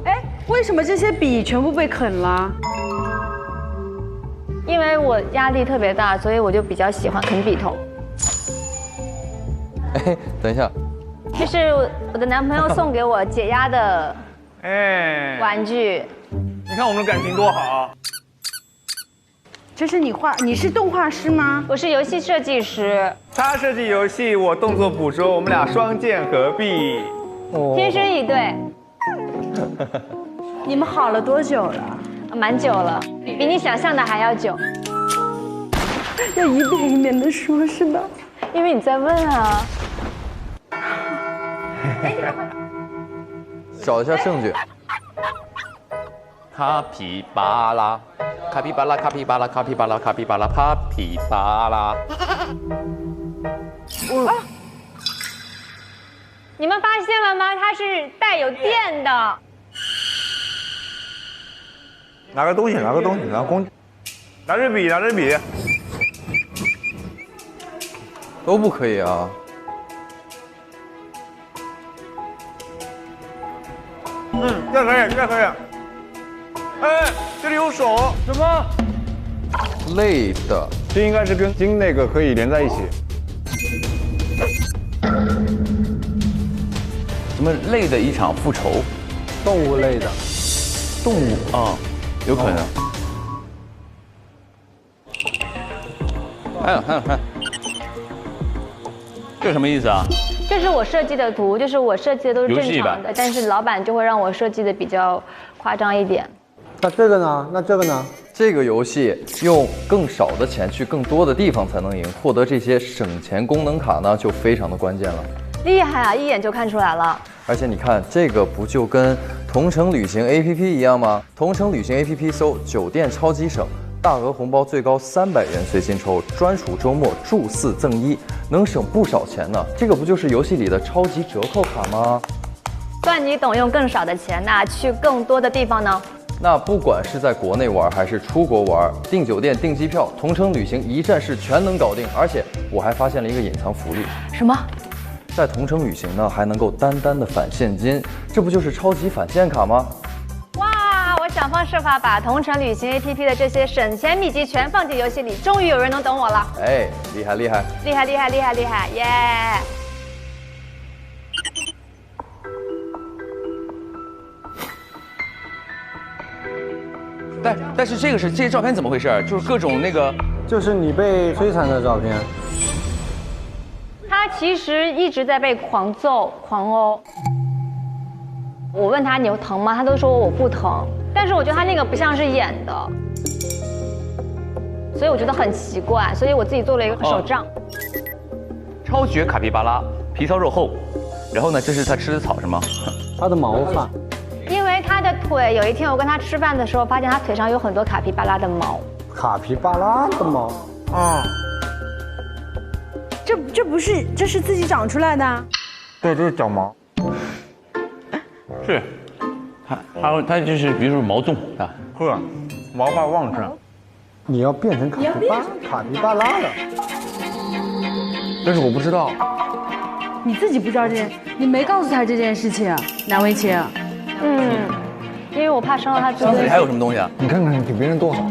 哎，为什么这些笔全部被啃了？因为我压力特别大，所以我就比较喜欢啃笔头。哎，等一下，这是我的男朋友送给我解压的玩具。你看我们的感情多好。这是你是动画师吗？我是游戏设计师。他设计游戏，我动作捕捉，我们俩双剑合璧，天生一对。你们好了多久了？蛮久了，比你想象的还要久。要一遍一遍的说，是吧？因为你在问啊。找一下证据。卡皮巴拉，卡皮巴拉，卡皮巴拉，卡皮巴拉，卡皮巴拉，卡皮巴拉。你们发现了吗？它是带有电的。拿个东西，拿支笔，都不可以啊。这可以。哎，这里有手，什么？类的，这应该是跟金那个可以连在一起。什么类的一场复仇？动物类的。动物啊，有可能。还有，这什么意思啊？这是我设计的图，就是我设计的都是正常的，但是老板就会让我设计的比较夸张一点。那这个呢？这个游戏用更少的钱去更多的地方才能赢，获得这些省钱功能卡呢，就非常的关键了。厉害啊，一眼就看出来了。而且你看，这个不就跟同程旅行 APP 一样吗？同程旅行 APP 搜酒店超级省，大额红包最高300元随心抽，专属周末住4赠1，能省不少钱呢。这个不就是游戏里的超级折扣卡吗？算你懂，用更少的钱那去更多的地方呢？那不管是在国内玩还是出国玩，订酒店、订机票，同程旅行一站式全能搞定。而且我还发现了一个隐藏福利。什么？在同程旅行呢，还能够单的返现金，这不就是超级返现卡吗？哇！我想方设法把同程旅行 APP 的这些省钱秘籍全放进游戏里，终于有人能懂我了。哎，厉害！耶！但是这些照片怎么回事？就是各种那个，就是你被摧残的照片。他其实一直在被狂揍、狂殴。我问他你有疼吗？他都说我不疼。但是我觉得他那个不像是演的，所以我觉得很奇怪。所以我自己做了一个手账。超绝卡皮巴拉，皮糙肉厚。然后呢，这是他吃的草是吗？他的毛发。因为他的腿，有一天我跟他吃饭的时候，发现他腿上有很多卡皮巴拉的毛。卡皮巴拉的毛？啊。这是自己长出来的？对，这是脚毛。是，它就是比如说毛纵啊，是，毛发旺盛。你要变成卡皮巴拉了。但是我不知道。你自己不知道你没告诉他这件事情，难为情。因为我怕伤到他自己。箱子里还有什么东西啊？你看看，你比别人多好。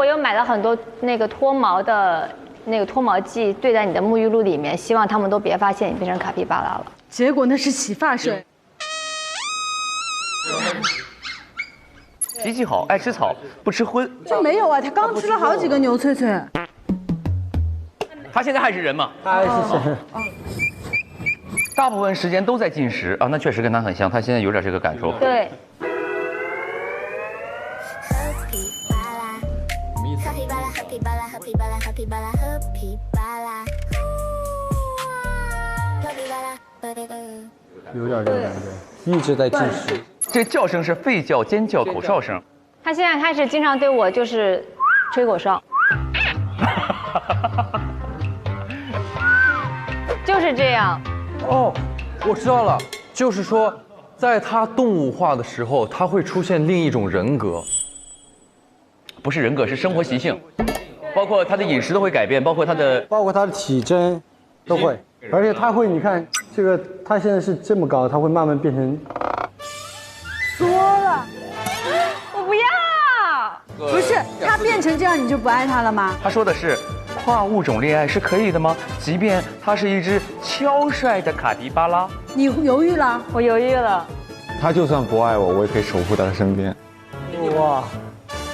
我又买了很多那个脱毛的那个脱毛剂，兑在你的沐浴露里面，希望他们都别发现你变成卡皮巴拉了。结果那是洗发水。脾气好，爱吃草，不吃荤。这没有啊，他刚吃了好几个牛脆脆。他现在还是人吗？他还是人。大部分时间都在进食啊，那确实跟他很像，他现在有点这个感受。对。有点这个感觉，一直在进食。这叫声是吠叫、尖叫、口哨声。他现在开始经常对我就是吹口哨，就是这样。哦，我知道了，就是说，在他动物化的时候，他会出现另一种人格。不是人格，是生活习性，包括他的饮食都会改变，包括他的体征都会，而且他会，你看这个，他现在是这么高，他会慢慢变成缩了。我不要。不是，他变成这样你就不爱他了吗？他说的是跨物种恋爱是可以的吗？即便它是一只超帅的卡皮巴拉。你犹豫了？我犹豫了。他就算不爱我，我也可以守护在他身边。哇！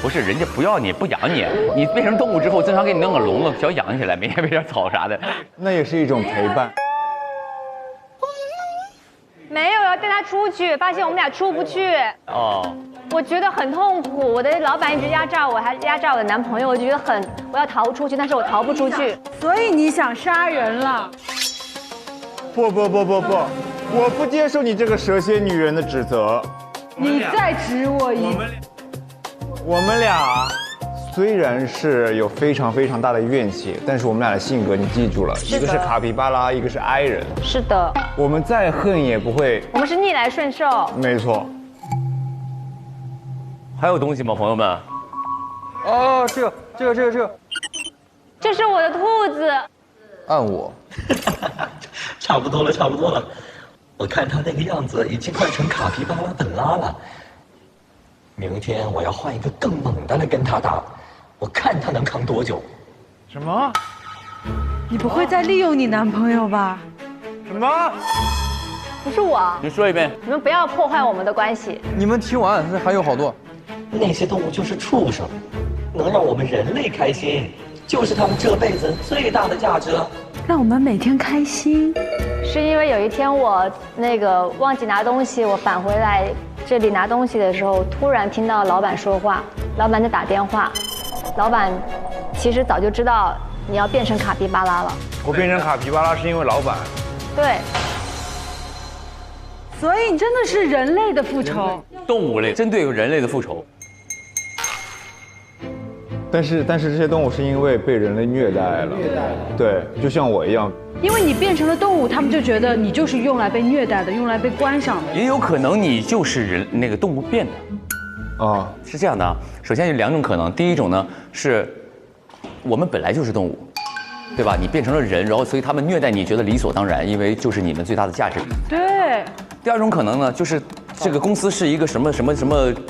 不是，人家不要你，不养你，你变成动物之后，正常给你弄个笼子，小养起来，每天喂点草啥的，那也是一种陪伴。没有要带他出去，发现我们俩出不去。哦。我觉得很痛苦，我的老板一直压榨我，还压榨我的男朋友，我觉得我要逃出去，但是我逃不出去。所以你想杀人了？不，我不接受你这个蛇蝎女人的指责。你再指我一次。我们俩虽然是有非常非常大的怨气，但是我们俩的性格你记住了，一个是卡皮巴拉，一个是 I 人。是的。我们再恨也不会。我们是逆来顺受。没错。还有东西吗，朋友们？哦，这个，这是我的兔子。按我。差不多了。我看他那个样子，已经快成卡皮巴拉本拉了。明天我要换一个更猛的来跟他打，我看他能扛多久。什么？你不会再利用你男朋友吧？什么？不是我。你说一遍。你们不要破坏我们的关系。你们听完，这还有好多。那些动物就是畜生，能让我们人类开心，就是他们这辈子最大的价值了。让我们每天开心。是因为有一天我忘记拿东西，我返回来这里拿东西的时候，突然听到老板说话，老板在打电话，老板其实早就知道你要变成卡皮巴拉了。我变成卡皮巴拉是因为老板。对。所以你真的是人类的复仇。动物类针对人类的复仇。但是这些动物是因为被人类虐待了。对，就像我一样。因为你变成了动物，他们就觉得你就是用来被虐待的，用来被观赏的。也有可能你就是那个动物变的。啊，是这样的啊。首先有两种可能，第一种呢是，我们本来就是动物，对吧？你变成了人，然后所以他们虐待你，觉得理所当然，因为就是你们最大的价值。对。第二种可能呢，就是这个公司是一个什么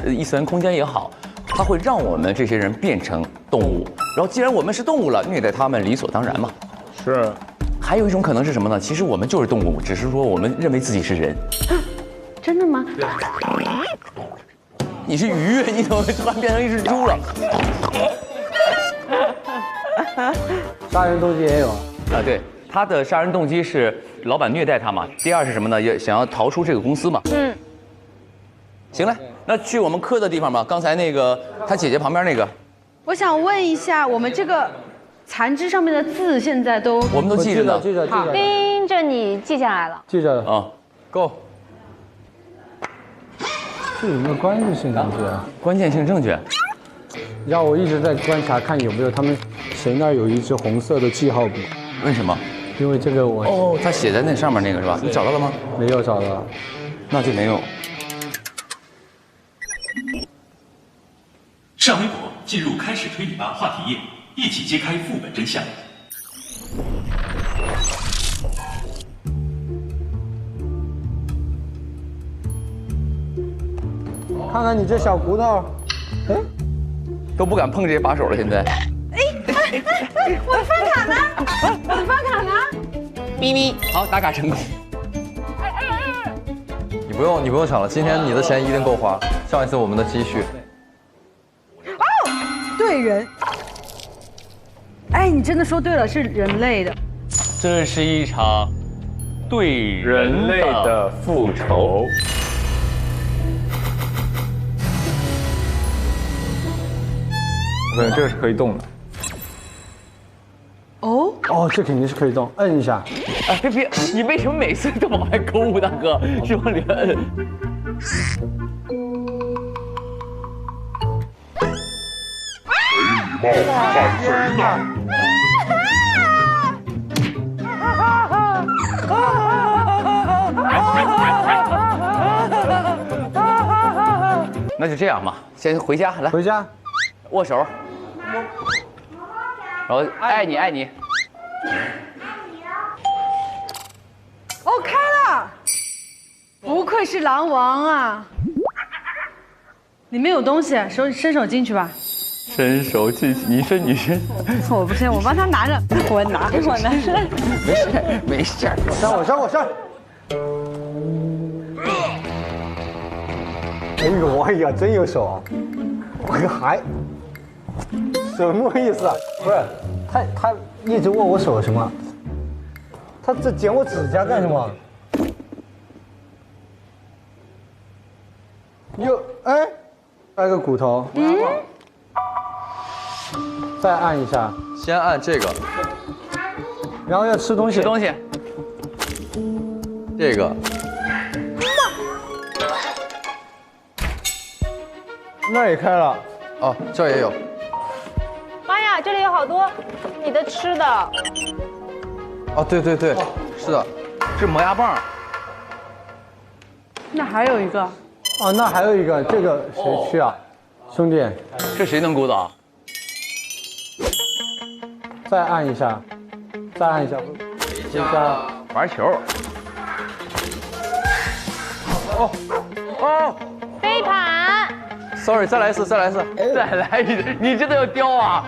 异次元空间也好，它会让我们这些人变成动物，然后既然我们是动物了，虐待他们理所当然嘛。是。还有一种可能是什么呢？其实我们就是动物，只是说我们认为自己是人。真的吗？你是鱼，你怎么突然变成一只猪了？杀人动机也有啊，对，他的杀人动机是老板虐待他嘛。第二是什么呢？也想要逃出这个公司嘛。行嘞，那去我们磕的地方吧。刚才那个他姐姐旁边那个。我想问一下，我们这个残肢上面的字现在都我们都记着呢。好，盯着你记下来了。记着了啊 ，Go。这有没有关键性证据啊？关键性证据。让我一直在观察，看有没有他们谁那儿有一支红色的记号笔。为什么？因为这个我哦，他写在那上面那个是吧？你找到了吗？没有找到，那就没有。上微博，进入开始推理吧话题页，一起揭开副本真相。看看你这小骨头，哎，都不敢碰这些把手了。现在，我的饭卡呢？我的饭卡呢？咪咪，好，打卡成功。你不用想了，今天你的钱一定够花。上一次我们的积蓄。哦，对人。哎，你真的说对了，是人类的。这是一场对人类的复仇。对，这个是可以动的。哦，这肯定是可以动，摁一下。哎，别，你为什么每次都往外勾，大哥？是往里摁。没礼貌，喊谁呢？那就这样嘛，先回家来。回家，握手，然后爱你爱你。哦，开了，不愧是狼王啊！里面有东西，伸手进去吧。伸手进去，你伸。我不是，我帮他拿着，我拿。没事。我上。哎呀，真有手啊！还什么意思啊？不是，他一直握我手什么？他这剪我指甲干什么？挨个骨头。再按一下。先按这个，然后要吃东西。吃东西。这个。那儿也开了。哦，这儿也有。妈呀，这里有好多你的吃的。哦，对，是的，是磨牙棒。那还有一个。哦，那还有一个，这个谁去啊？兄弟，这谁能勾倒？再按一下。回家玩球。飞盘。Sorry， 再来一次。再来一次，你真的要叼啊！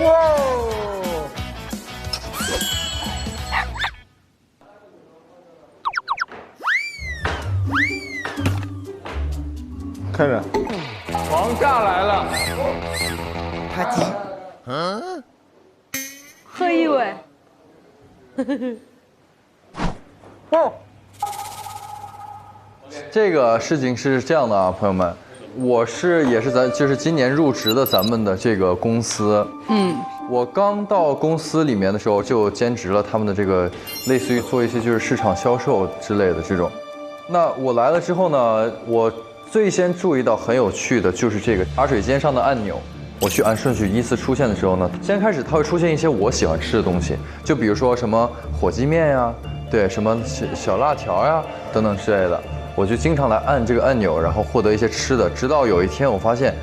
哇！看着，王炸来了，啪叽，喝一尾。这个事情是这样的啊，朋友们，我也是就是今年入职的咱们的这个公司。我刚到公司里面的时候就兼职了他们的这个类似于做一些就是市场销售之类的这种。那我来了之后呢，我最先注意到很有趣的就是这个茶水间上的按钮。我去按顺序依次出现的时候呢，先开始它会出现一些我喜欢吃的东西，就比如说什么火鸡面呀，对，什么小辣条呀等等之类的，我就经常来按这个按钮，然后获得一些吃的。直到有一天我发现，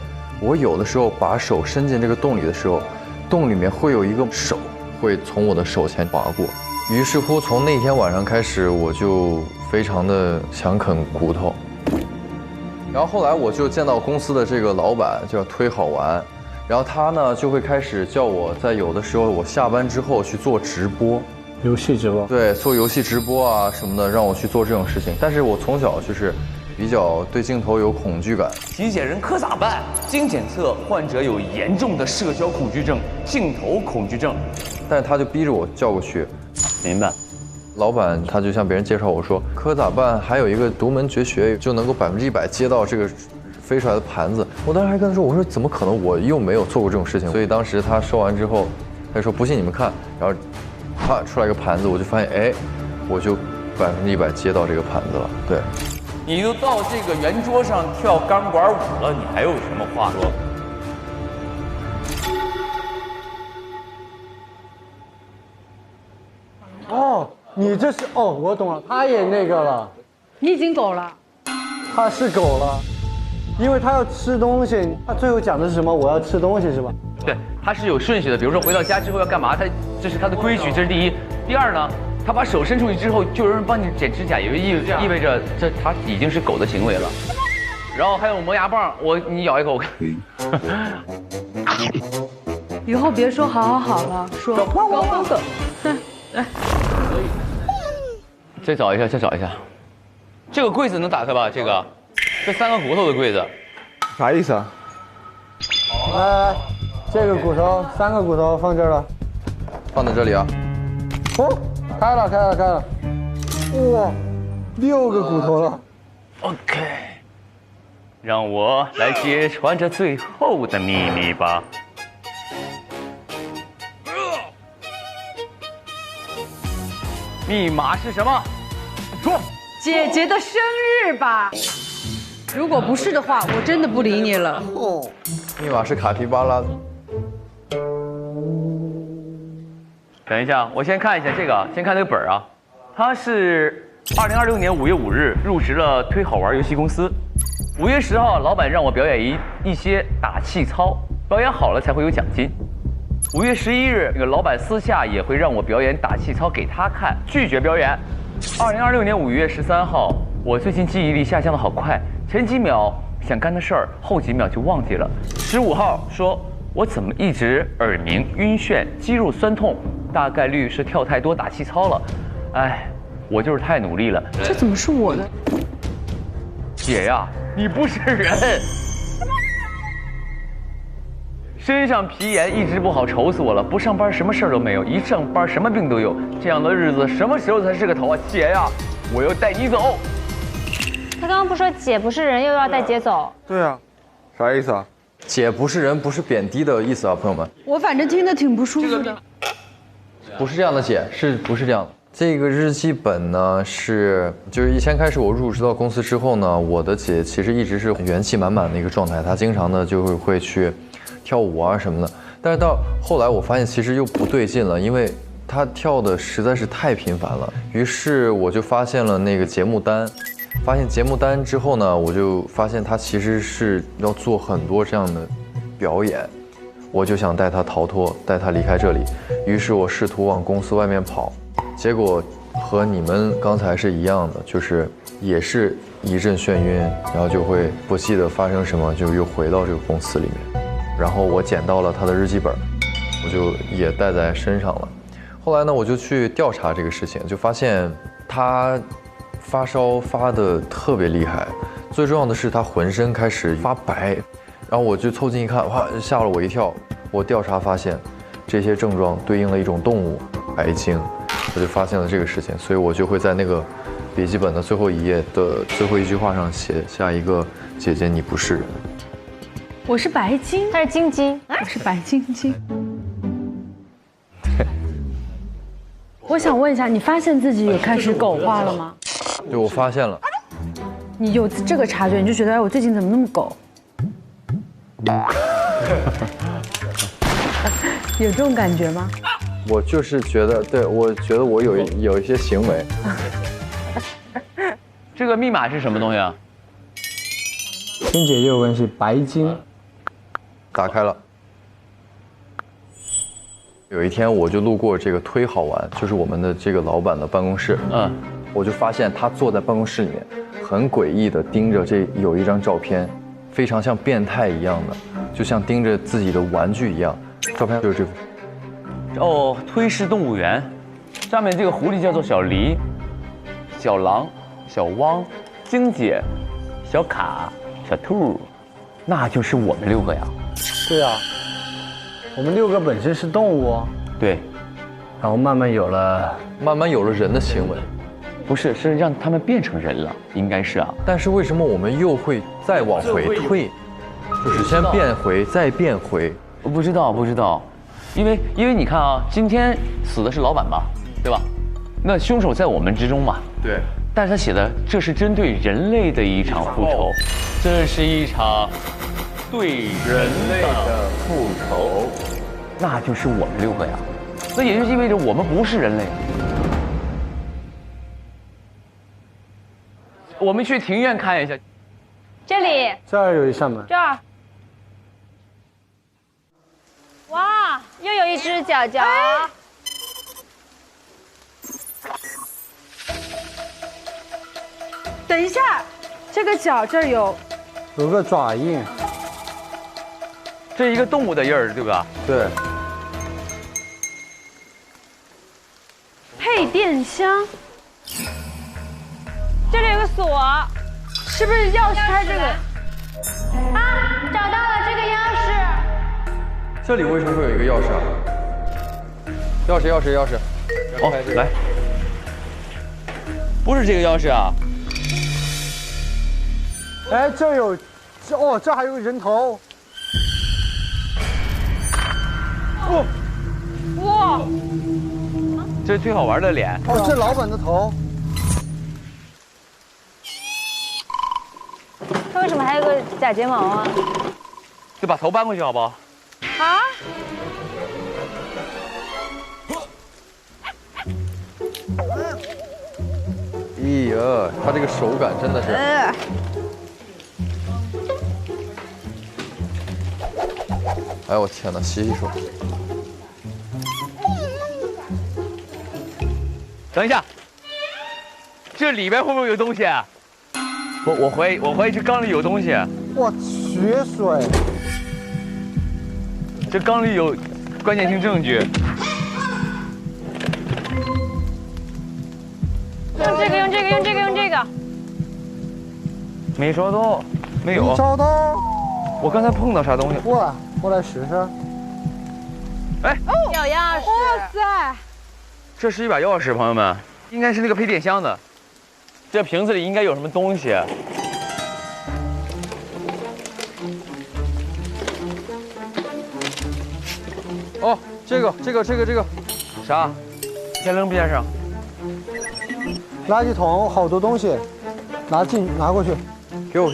我有的时候把手伸进这个洞里的时候，洞里面会有一个手会从我的手前划过。于是乎，从那天晚上开始，我就非常的想啃骨头。然后后来我就见到公司的这个老板叫推好玩。然后他呢就会开始叫我在有的时候我下班之后去做直播，游戏直播，对，做游戏直播啊什么的，让我去做这种事情。但是我从小就是比较对镜头有恐惧感。体检人可咋办？经检测，患者有严重的社交恐惧症、镜头恐惧症。但是他就逼着我叫过去。明白。老板他就向别人介绍我说，可咋办？还有一个独门绝学，就能够100%接到这个飞出来的盘子。我当时还跟他说，我说怎么可能？我又没有做过这种事情。所以当时他说完之后，他就说不信你们看，然后啪出来一个盘子，我就发现哎，我就100%接到这个盘子了。对，你都到这个圆桌上跳钢管舞了，你还有什么话说？哦，你这是哦，我懂了，他也那个了，你已经狗了，他是狗了，因为他要吃东西，他最后讲的是什么？我要吃东西是吧？对，他是有顺序的，比如说回到家之后要干嘛，这是他的规矩，这是第一。第二呢，他把手伸出去之后，就有人帮你剪指甲，也意味着他已经是狗的行为了。然后还有磨牙棒，你咬一口我看。以后别说好了，说狗。来，再找一下，这个柜子能打开吧？这3个骨头的柜子，啥意思啊？来，这个骨头3个骨头放这儿了，放在这里啊。哦，开了。哇，6个骨头了。OK， 让我来揭穿这最后的秘密吧。密码是什么？说。姐姐的生日吧。如果不是的话，我真的不理你了。密码是卡皮巴拉。等一下，我先看一下这个，先看这个本儿啊。他是2026年5月5日入职了推好玩游戏公司。5月10号，老板让我表演一些打气操，表演好了才会有奖金。5月11日，这个老板私下也会让我表演打气操给他看，拒绝表演。2026年5月13号，我最近记忆力下降的好快，前几秒想干的事儿，后几秒就忘记了。15号说，我怎么一直耳鸣、晕眩、肌肉酸痛，大概率是跳太多打气操了。哎，我就是太努力了。这怎么是我的？姐呀，你不是人。身上皮炎一直不好，愁死我了。不上班什么事儿都没有，一上班什么病都有。这样的日子什么时候才是个头啊？姐呀，我要带你走。他刚刚不说姐不是人，又要带姐走？对啊，啥意思啊？姐不是人，不是贬低的意思啊，朋友们。我反正听得挺不舒服的。不是这样的，姐，不是这样的。这个日记本呢就是先开始我入职到公司之后呢，我的姐其实一直是元气满满的一个状态，她经常呢就会去跳舞啊什么的。但是到后来我发现其实又不对劲了，因为她跳的实在是太频繁了。于是我就发现了那个节目单，发现节目单之后呢，我就发现她其实是要做很多这样的表演。我就想带她逃脱，带她离开这里。于是我试图往公司外面跑，结果和你们刚才是一样的，就是也是一阵眩晕，然后就会不记得发生什么，就又回到这个公司里面。然后我捡到了她的日记本，我就也带在身上了。后来呢，我就去调查这个事情，就发现她发烧发得特别厉害，最重要的是她浑身开始发白。然后我就凑近一看，哇，吓了我一跳。我调查发现，这些症状对应了一种动物——白鲸。我就发现了这个事情，所以我就会在那个笔记本的最后一页的最后一句话上写下一个“姐姐，你不是人”。我是白鲸，他是晶晶，我是白晶晶。我想问一下，你发现自己有开始狗化了吗？对，我发现了。你有这个察觉，你就觉得哎，我最近怎么那么狗？有这种感觉吗？我就是觉得，对，我觉得我有一些行为。这个密码是什么东西啊？跟姐姐有关系，白鲸。打开了。有一天我就路过这个推好玩，就是我们的这个老板的办公室，我就发现他坐在办公室里面，很诡异的盯着有一张照片，非常像变态一样的，就像盯着自己的玩具一样。照片就是这幅。哦，推式动物园，上面这个狐狸叫做小狸，小狼、小汪、晶姐、小卡、小兔，那就是我们6个呀。对啊，我们6个本身是动物哦。对，然后慢慢有了人的行为，不是，是让他们变成人了，应该是啊。但是为什么我们又会再往回退？就是先变回，再变回。我不知道，因为你看啊，今天死的是老板吧，对吧？那凶手在我们之中嘛。对。但是他写的这是针对人类的一场复仇，这是一场对人类的复仇，那就是我们6个呀。那也就意味着我们不是人类。我们去庭院看一下。这里。这儿有一扇门。这儿。哇，又有一只脚脚。等一下，这个脚这儿有个爪印，这是一个动物的印儿，对吧？对。配电箱，这里有个锁，是不是钥匙开这个？啊，找到了这个钥匙。这里为什么会有一个钥匙啊？钥匙。哦，来，不是这个钥匙啊。哎，这有，这还有个人头。哇！这是最好玩的脸。哦，这老板的头。他为什么还有个假睫毛啊？就把头搬过去好不好？啊！哎呀，他这个手感真的是。哎我天哪，洗手。等一下，这里边会不会有东西啊？我怀疑这缸里有东西。哇，血水！这缸里有关键性证据。用这个。没抓到，没有。没找到。我刚才碰到啥东西？我来试试。哎，有钥匙。哇塞！这是一把钥匙，朋友们，应该是那个配电箱的。这瓶子里应该有什么东西。哦，这个，啥？先扔边上。垃圾桶好多东西，拿过去。给我。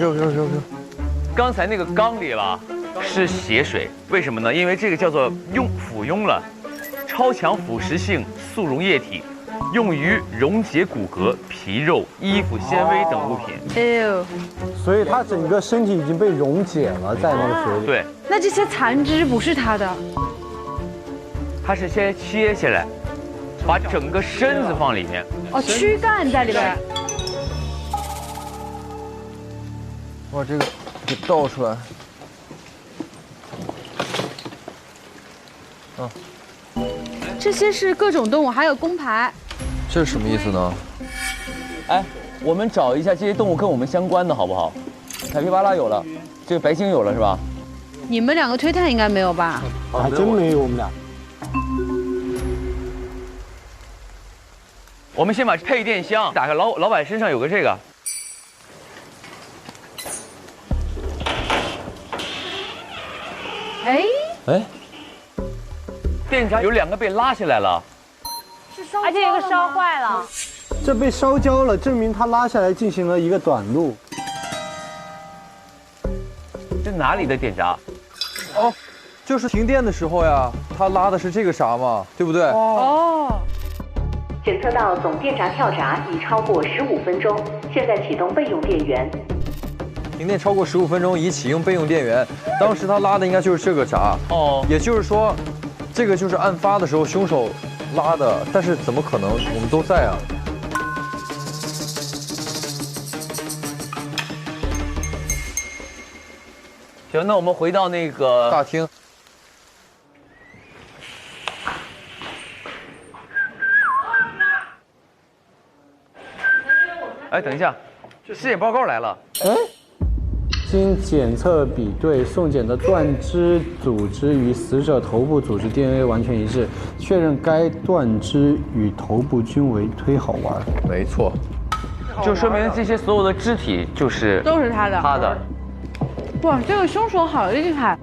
刚才那个缸里吧是血水，为什么呢？因为这个叫做附庸了，超强腐蚀性速溶液体，用于溶解骨骼、皮肉、衣服纤维等物品。哎呦，所以他整个身体已经被溶解了，在那个水里。对。那这些残肢不是他的？他是先切下来，把整个身子放里面。哦，躯干在里边。哇，这个给倒出来。啊，这些是各种动物，还有工牌。这是什么意思呢？哎，我们找一下这些动物跟我们相关的好不好？卡皮巴拉有了，这个白鲸有了是吧？你们两个推探应该没有吧？还真没有，我们俩。我们先把配电箱打开，老板身上有个这个。哎，电闸有2个被拉下来了，而且有一个烧坏了。这被烧焦了，证明它拉下来进行了一个短路。这哪里的电闸？哦，就是停电的时候呀，他拉的是这个闸嘛，对不对？哦。检测到总电闸跳闸已超过15分钟，现在启动备用电源。停电超过15分钟，已启用备用电源。当时他拉的应该就是这个闸。哦，也就是说，这个就是案发的时候凶手拉的，但是怎么可能？我们都在啊。行，那我们回到那个大厅。哎，等一下，尸检报告来了。哎，经检测比对，送检的断肢组织与死者头部组织 DNA 完全一致，确认该断肢与头部均为忒好玩。没错，就说明这些所有的肢体就是都是他的。他的。哇，这个凶手好厉害，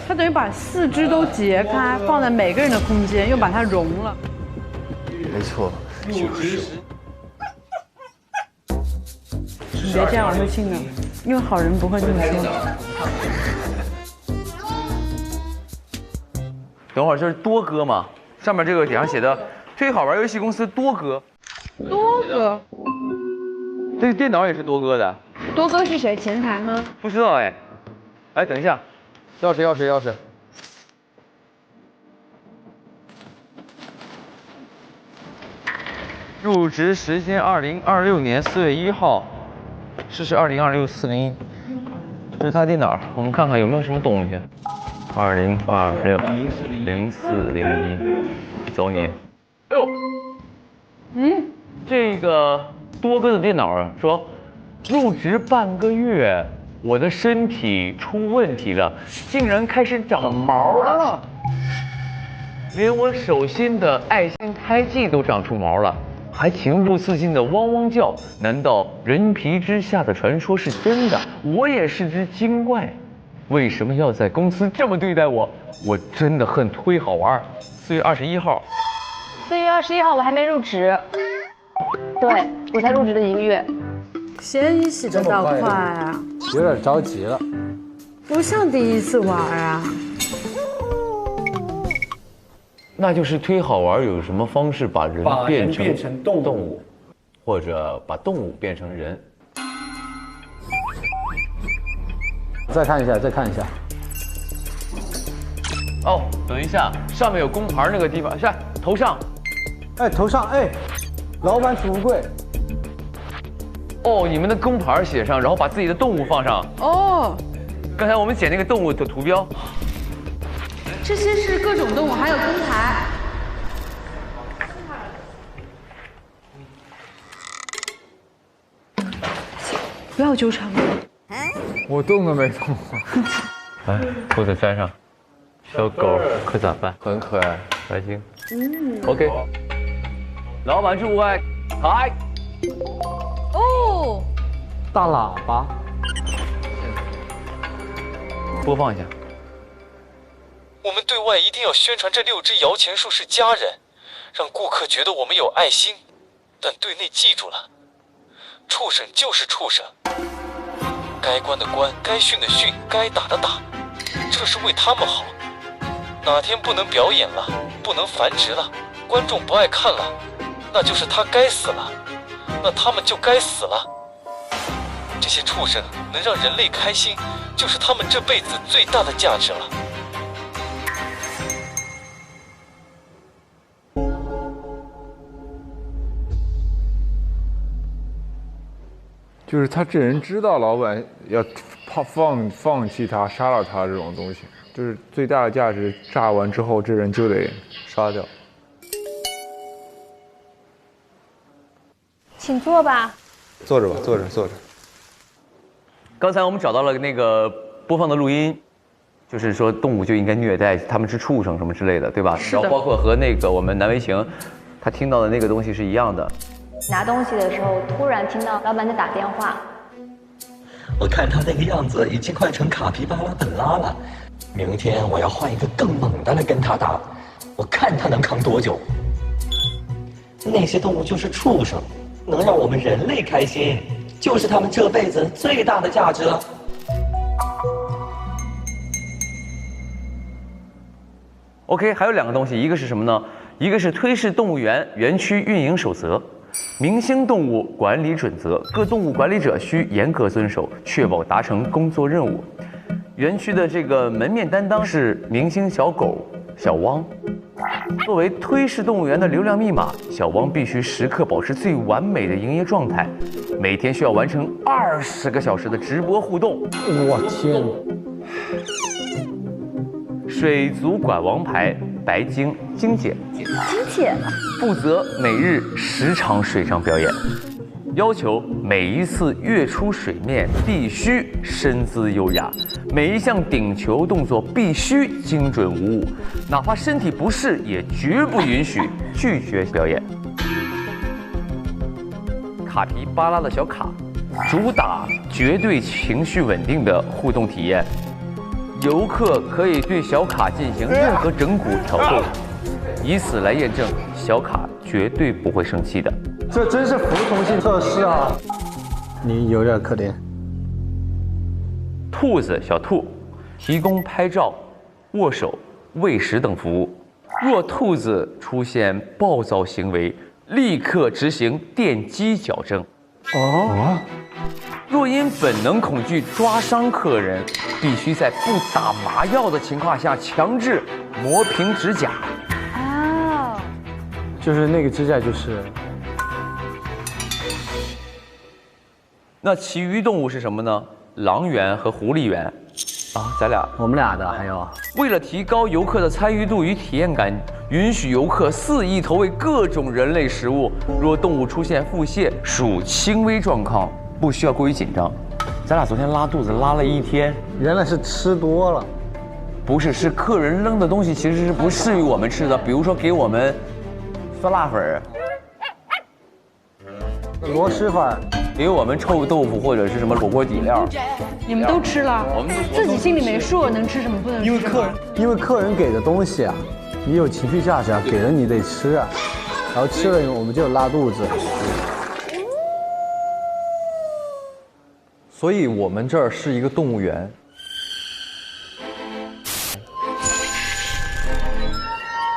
他等于把4肢都截开，放在每个人的空间，又把它融了。没错，就是。你别这样，我会信的，因为好人不会这么说。等会儿这是多哥嘛？上面这个顶上写的“忒好玩游戏公司多哥”。多哥，这个电脑也是多哥的。多哥是谁？前台吗？不知道哎。哎，等一下，钥匙。入职时间2026年4月1号，试试2026-401，这是他电脑，我们看看有没有什么东西。2026-0401，走你。哎呦，这个多哥的电脑啊，说入职半个月，我的身体出问题了，竟然开始长毛了，连我手心的爱心胎记都长出毛了。还情不自禁的汪汪叫，难道人皮之下的传说是真的？我也是只精怪，为什么要在公司这么对待我？我真的恨忒好玩。4月21号，4月21号我还没入职，对我才入职的1个月。嫌洗得倒快啊，有点着急了，不像第一次玩啊。那就是忒好玩，有什么方式把人变成动物，或者把动物变成人？再看一下，再看一下。哦，等一下，上面有工牌那个地方，是头上。哎，头上，哎，老板储物柜。哦，你们的工牌写上，然后把自己的动物放上。哦，刚才我们剪那个动物的图标。这些是各种动物，还有工牌。不要纠缠我。我动都没动。来，兔子粘上，小狗可咋办？很可爱，白鲸。OK。老板驻外，开。哦。大喇叭。播放一下。我们对外一定要宣传这6只摇钱树是家人，让顾客觉得我们有爱心。但对内记住了，畜生就是畜生，该关的关，该训的训，该打的打，这是为他们好。哪天不能表演了，不能繁殖了，观众不爱看了，那就是他该死了，那他们就该死了。这些畜生能让人类开心，就是他们这辈子最大的价值了。就是他这人知道老板要放弃他、杀了他这种东西，就是最大的价值炸完之后，这人就得杀掉。请坐吧。坐着吧，坐着，坐着。刚才我们找到了那个播放的录音，就是说动物就应该虐待，他们是畜生什么之类的，对吧？然后包括和那个我们难为情，他听到的那个东西是一样的。拿东西的时候，突然听到老板在打电话。我看他那个样子，已经快成卡皮巴拉本拉了。明天我要换一个更猛的来跟他打，我看他能扛多久。那些动物就是畜生，能让我们人类开心，就是他们这辈子最大的价值了。OK， 还有2个东西，一个是什么呢？一个是推市动物园园区运营守则。明星动物管理准则，各动物管理者需严格遵守，确保达成工作任务。园区的这个门面担当是明星小狗小汪。作为推市动物园的流量密码，小汪必须时刻保持最完美的营业状态，每天需要完成20个小时的直播互动。我天！水族馆王牌白鲸鲸姐，负责每日10场水上表演，要求每一次跃出水面必须身姿优雅，每一项顶球动作必须精准无误，哪怕身体不适也绝不允许拒绝表演。卡皮巴拉的小卡，主打绝对情绪稳定的互动体验。游客可以对小卡进行任何整蛊挑逗，以此来验证小卡绝对不会生气的。这真是服从性测试啊！你有点可怜。兔子小兔提供拍照、握手、喂食等服务。若兔子出现暴躁行为，立刻执行电击矫正。哦。若因本能恐惧抓伤客人，必须在不打麻药的情况下强制磨平指甲。哦，就是那个指甲就是。那其余动物是什么呢？狼园和狐狸园。啊，咱俩，我们俩的还有。为了提高游客的参与度与体验感，允许游客肆意投喂各种人类食物。若动物出现腹泻，属轻微状况，不需要过于紧张。咱俩昨天拉肚子拉了一天，原来是吃多了。不是，是客人扔的东西其实是不适于我们吃的，比如说给我们酸辣粉、螺蛳粉，给我们臭豆腐或者是什么火锅底料。你们都吃了，我们自己心里没数，能吃什么不能吃。因为客人给的东西啊，也有情绪价值啊，给了你得吃啊，然后吃了我们就有拉肚子。所以我们这儿是一个动物园。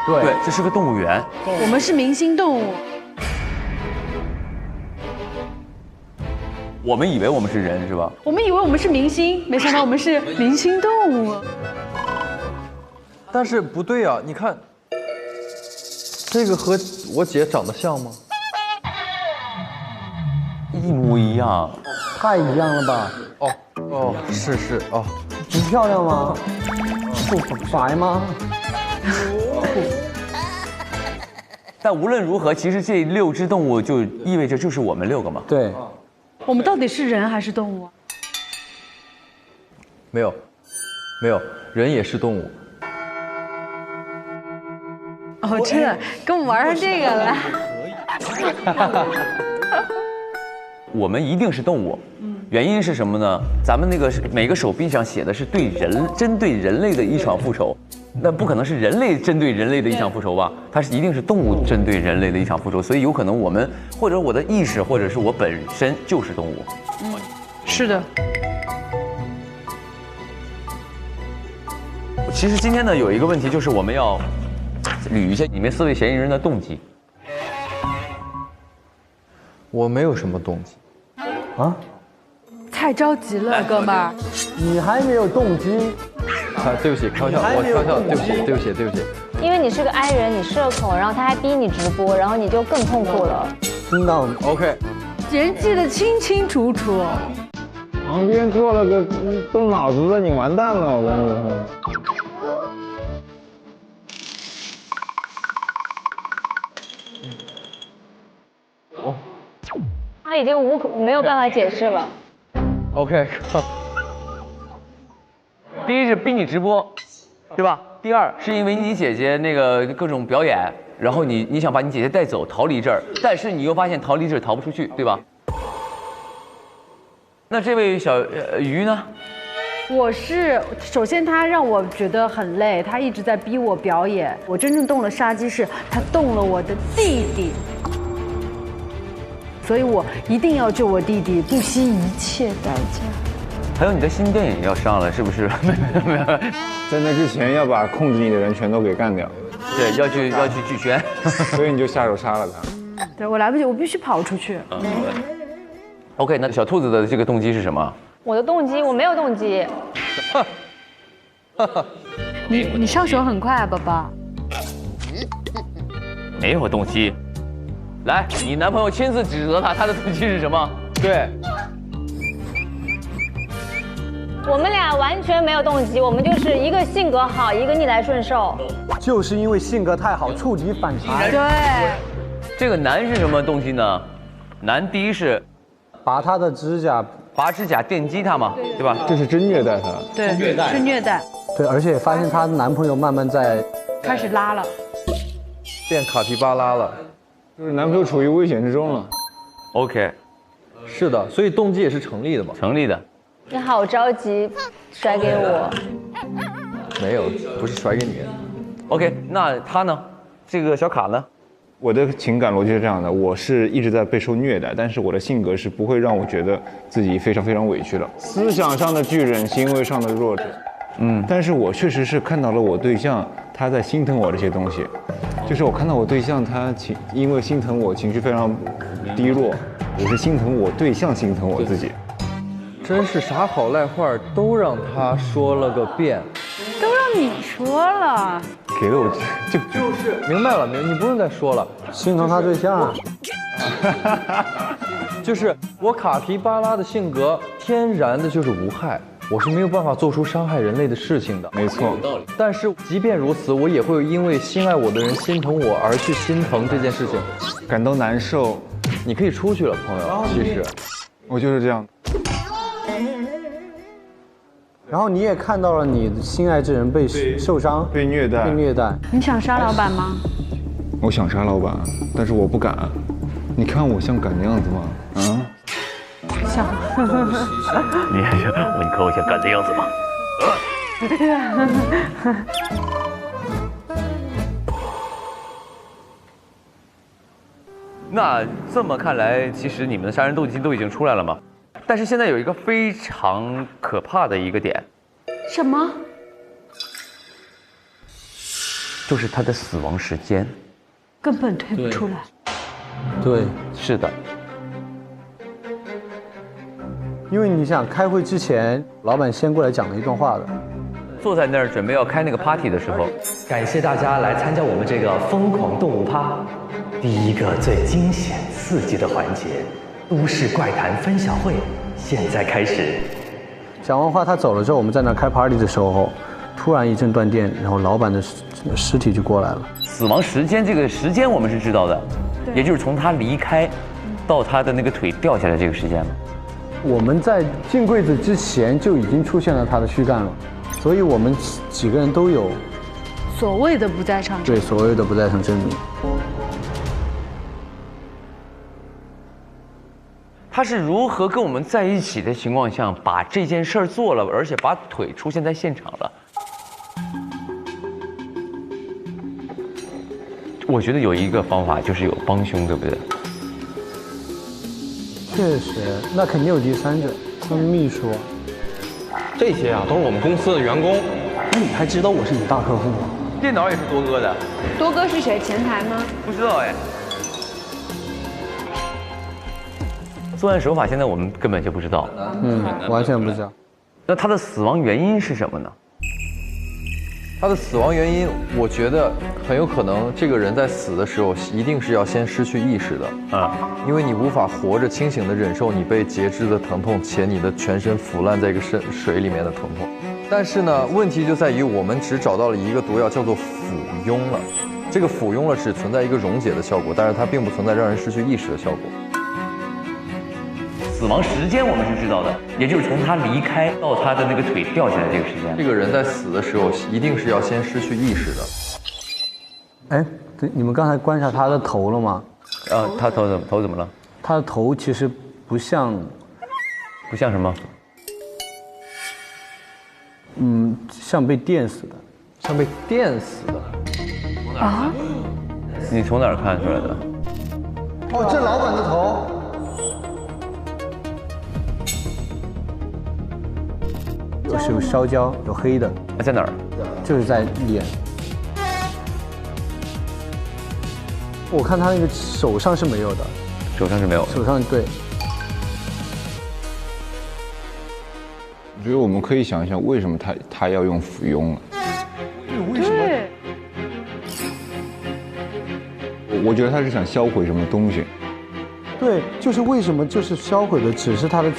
对，这是个动物园。我们是明星动物。我们以为我们是人是吧？我们以为我们是明星，没想到我们是明星动物。但是不对啊，你看，这个和我姐长得像吗？一模一样。太一样了吧？哦，是哦。不漂亮吗？不白吗？但无论如何，其实这6只动物就意味着就是我们6个嘛。对。我们到底是人还是动物？没有，人也是动物。哦，真的，跟我们玩上这个了。我们一定是动物，原因是什么呢？咱们那个每个手臂上写的是针对人类的一场复仇，那不可能是人类针对人类的一场复仇吧？它是一定是动物针对人类的一场复仇，所以有可能我们或者我的意识或者是我本身就是动物。是的。其实今天呢有一个问题就是我们要捋一下里面4位嫌疑人的动机。我没有什么动机。啊？太着急了，哥们儿。你还没有动机。对不起，开玩笑，我开玩笑，对不起。因为你是个 I 人，你社恐，然后他还逼你直播，然后你就更痛苦了。听到 OK。人记得清清楚楚。旁边坐了个动脑子的，你完蛋了，我跟你说。他已经没有办法解释了。OK。第一是逼你直播，对吧？第二是因为你姐姐那个各种表演，然后你想把你姐姐带走，逃离这儿，但是你又发现逃离这儿逃不出去，对吧？那这位小鱼呢？首先他让我觉得很累，他一直在逼我表演。我真正动了杀机是他动了我的弟弟。所以我一定要救我弟弟，不惜一切代价。还有你的新电影要上了，是不是？没有，在那之前要把控制你的人全都给干掉。对，要去拒宣，所以你就下手杀了他。对，我来不及，我必须跑出去。OK， 那小兔子的这个动机是什么？我的动机，我没有动机。你上手很快啊，宝宝。没有动机。来，你男朋友亲自指责他的动机是什么？对，我们俩完全没有动机，我们就是一个性格好，一个逆来顺受。就是因为性格太好，触底反弹。对。这个男是什么动机呢？男第一是拔他的指甲，拔指甲电击他嘛，对吧？这是真虐待他。对，是虐待。对，而且发现她男朋友慢慢在开始拉了，变卡皮巴拉了。就是男朋友处于危险之中了。OK， 是的，所以动机也是成立的嘛。成立的。你好着急，甩给我。没有，不是甩给你。OK， 那他呢？这个小卡呢？我的情感逻辑是这样的，我是一直在备受虐待，但是我的性格是不会让我觉得自己非常非常委屈的。思想上的巨人，行为上的弱者。但是我确实是看到了我对象他在心疼我这些东西，就是我看到我对象他因为心疼我情绪非常低落，我是心疼我对象心疼我自己。真是啥好赖话都让他说了个遍，都让你说了，给了我就是明白了，你不用再说了，心疼他对象。就是我卡皮巴拉的性格天然的就是无害，我是没有办法做出伤害人类的事情的。没错，有道理。但是即便如此，我也会因为心爱我的人心疼我而去心疼这件事情，感到难受。你可以出去了，朋友。其实，我就是这样。然后你也看到了你心爱之人被受伤、被虐待。你想杀老板吗？我想杀老板，但是我不敢。你看我像敢的样子吗？啊？想。你看我像敢的样子吗？那这么看来，其实你们的杀人动机都已经出来了吗？但是现在有一个非常可怕的一个点，什么？就是他的死亡时间，根本推不出来。对，是的。因为你想开会之前，老板先过来讲了一段话的。坐在那儿准备要开那个 party 的时候，感谢大家来参加我们这个疯狂动物趴，第一个最惊险刺激的环节——都市怪谈分享会，现在开始。讲完话，他走了之后，我们在那开 party 的时候，突然一阵断电，然后老板的尸体就过来了。死亡时间这个时间我们是知道的，也就是从他离开到他的那个腿掉下来这个时间了。我们在进柜子之前就已经出现了他的躯干了，所以我们几个人都有所谓的不在场证明。对，所谓的不在场证明。他是如何跟我们在一起的情况下把这件事儿做了，而且把腿出现在现场了？我觉得有一个方法就是有帮凶，对不对？确实，那肯定有第三者，他们秘书。这些啊都是我们公司的员工。那你还知道我是你大客户啊？电脑也是多哥的。多哥是谁？前台吗？不知道哎。作案手法现在我们根本就不知道。完全不知道。那他的死亡原因是什么呢？他的死亡原因，我觉得很有可能这个人在死的时候一定是要先失去意识的啊，因为你无法活着清醒的忍受你被截肢的疼痛，且你的全身腐烂在一个水里面的疼痛。但是呢，问题就在于我们只找到了一个毒药，叫做腐庸了。这个腐庸了只存在一个溶解的效果，但是它并不存在让人失去意识的效果。死亡时间我们是知道的，也就是从他离开到他的那个腿掉下来这个时间。这个人在死的时候一定是要先失去意识的。哎，对，你们刚才观察他的头了吗？他头怎么了？他的头其实不像什么？像被电死的，像被电死的。啊？你从哪儿看出来的？哦，这老板的头。是有烧焦，有黑的。在哪儿？就是在脸。我看他那个手上是没有的。手上是没有。手上对。我觉得我们可以想一想，为什么他要用腐庸了？为什么？我觉得他是想销毁什么东西。对，就是为什么就是销毁的只是他的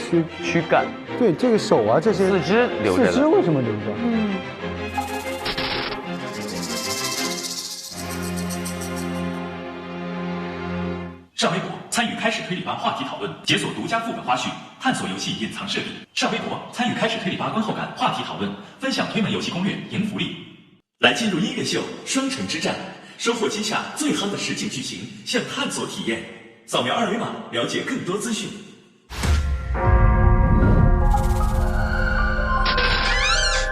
躯干。对，这个手啊，这些四肢留着了。四肢为什么留着？上微博参与开始推理吧话题讨论，解锁独家副本花絮，探索游戏隐藏设定。上微博参与开始推理吧观后感话题讨论，分享推门游戏攻略，赢福利。来进入音乐秀《双城之战》，收获今夏最夯的实景剧情，向探索体验。扫描2维码了解更多资讯。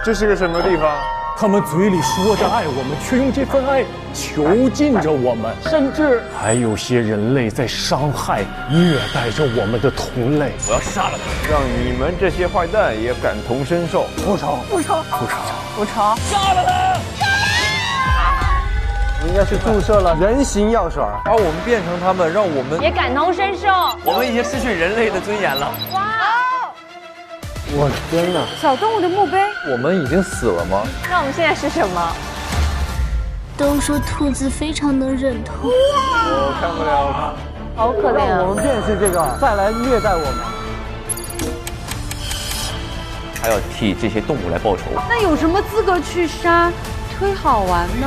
这是个什么地方？他们嘴里说着爱我们，却用这份爱囚禁着我们，甚至还有些人类在伤害、虐待着我们的同类。我要杀了他，让你们这些坏蛋也感同身受。不成，不成，不成，不成！杀了他！我应该是注射了人形药水，把我们变成他们，让我们也感同身受。我们已经失去人类的尊严了。哇！我的天哪！小动物的墓碑，我们已经死了吗？那我们现在是什么？都说兔子非常能忍痛。我看不了。好可怜啊！让我们辨识这个，再来虐待我们。还要替这些动物来报仇。那有什么资格去杀推好玩呢？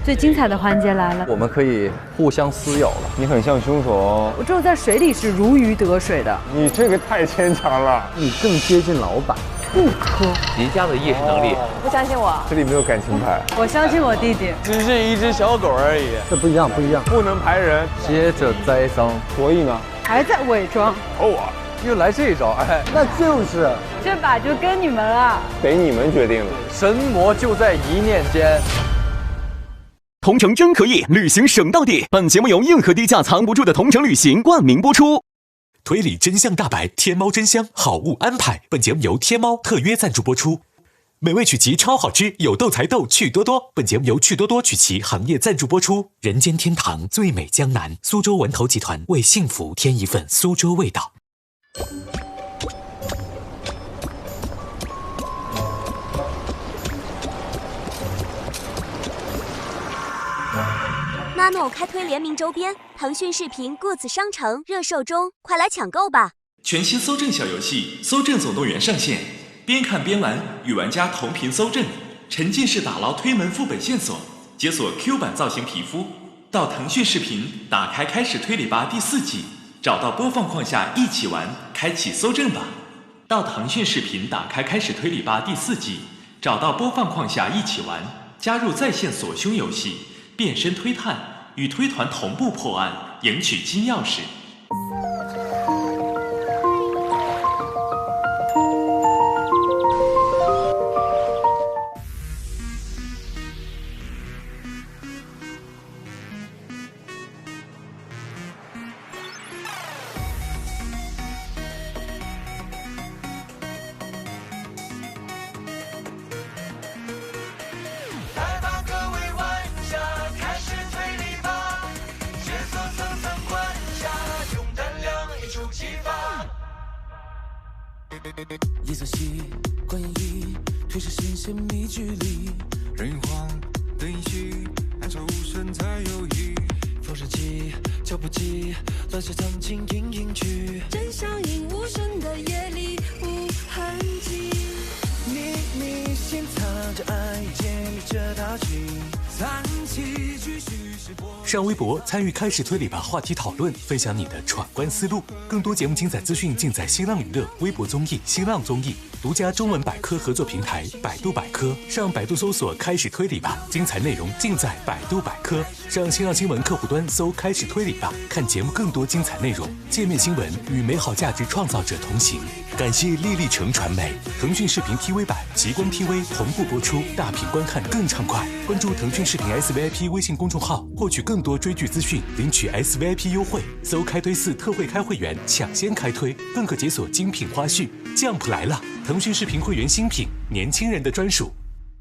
最精彩的环节来了，我们可以互相撕咬了。你很像凶手哦。我只有在水里是如鱼得水的。你这个太牵强了，你更接近老板。不可。极佳的夜视能力。不相信我？这里没有感情牌。我相信我弟弟。只是一只小狗而已。这不一样，不一样。不能排人。接着栽赃，所以呢？还在伪装。偷啊！又来这一招，哎，那就是。这把就跟你们了。得你们决定了。神魔就在一念间。同城真可以，旅行省到底。本节目由硬核低价藏不住的同城旅行冠名播出。推理真相大白，天猫真香，好物安排。本节目由天猫特约赞助播出。美味曲奇超好吃，有豆才豆，趣多多。本节目由趣多多曲奇行业赞助播出。人间天堂，最美江南，苏州文投集团为幸福添一份苏州味道。Nano 开推联名周边，腾讯视频 Goods 商城热售中，快来抢购吧！全新搜证小游戏《搜证总动员》上线，边看边玩，与玩家同频搜证，沉浸式打捞推门副本线索，解锁 Q 版造型皮肤。到腾讯视频打开开始推理吧第4季，找到播放框下一起玩，开启搜证吧。到腾讯视频打开开始推理吧第4季，找到播放框下一起玩，加入在线锁凶游戏，变身推探，与推团同步破案，赢取金钥匙。夜色系关于推是新鲜密距离，人与慌的一起，暗潮无声才有意。风声起，脚步急，乱世藏进隐隐去。真相隐无声的夜里无痕迹，秘密心藏着爱，建立着大旗，残期继续是波。上微博参与开始推理吧话题讨论，分享你的闯关思路。更多节目精彩资讯尽在新浪娱乐、微博综艺、新浪综艺独家中文百科合作平台百度百科。上百度搜索开始推理吧，精彩内容尽在百度百科。上新浪新闻客户端搜开始推理吧，看节目更多精彩内容。界面新闻与美好价值创造者同行。感谢丽丽城传媒、腾讯视频 TV 版、极光 TV 同步播出，大屏观看更畅快。关注腾讯视频 SVIP 微信公众号，获取更多追剧资讯，领取 SVIP 优惠。搜开推4特惠开会员，抢先开推，更可解锁精品花絮。Jump 来了，腾讯视频会员新品，年轻人的专属。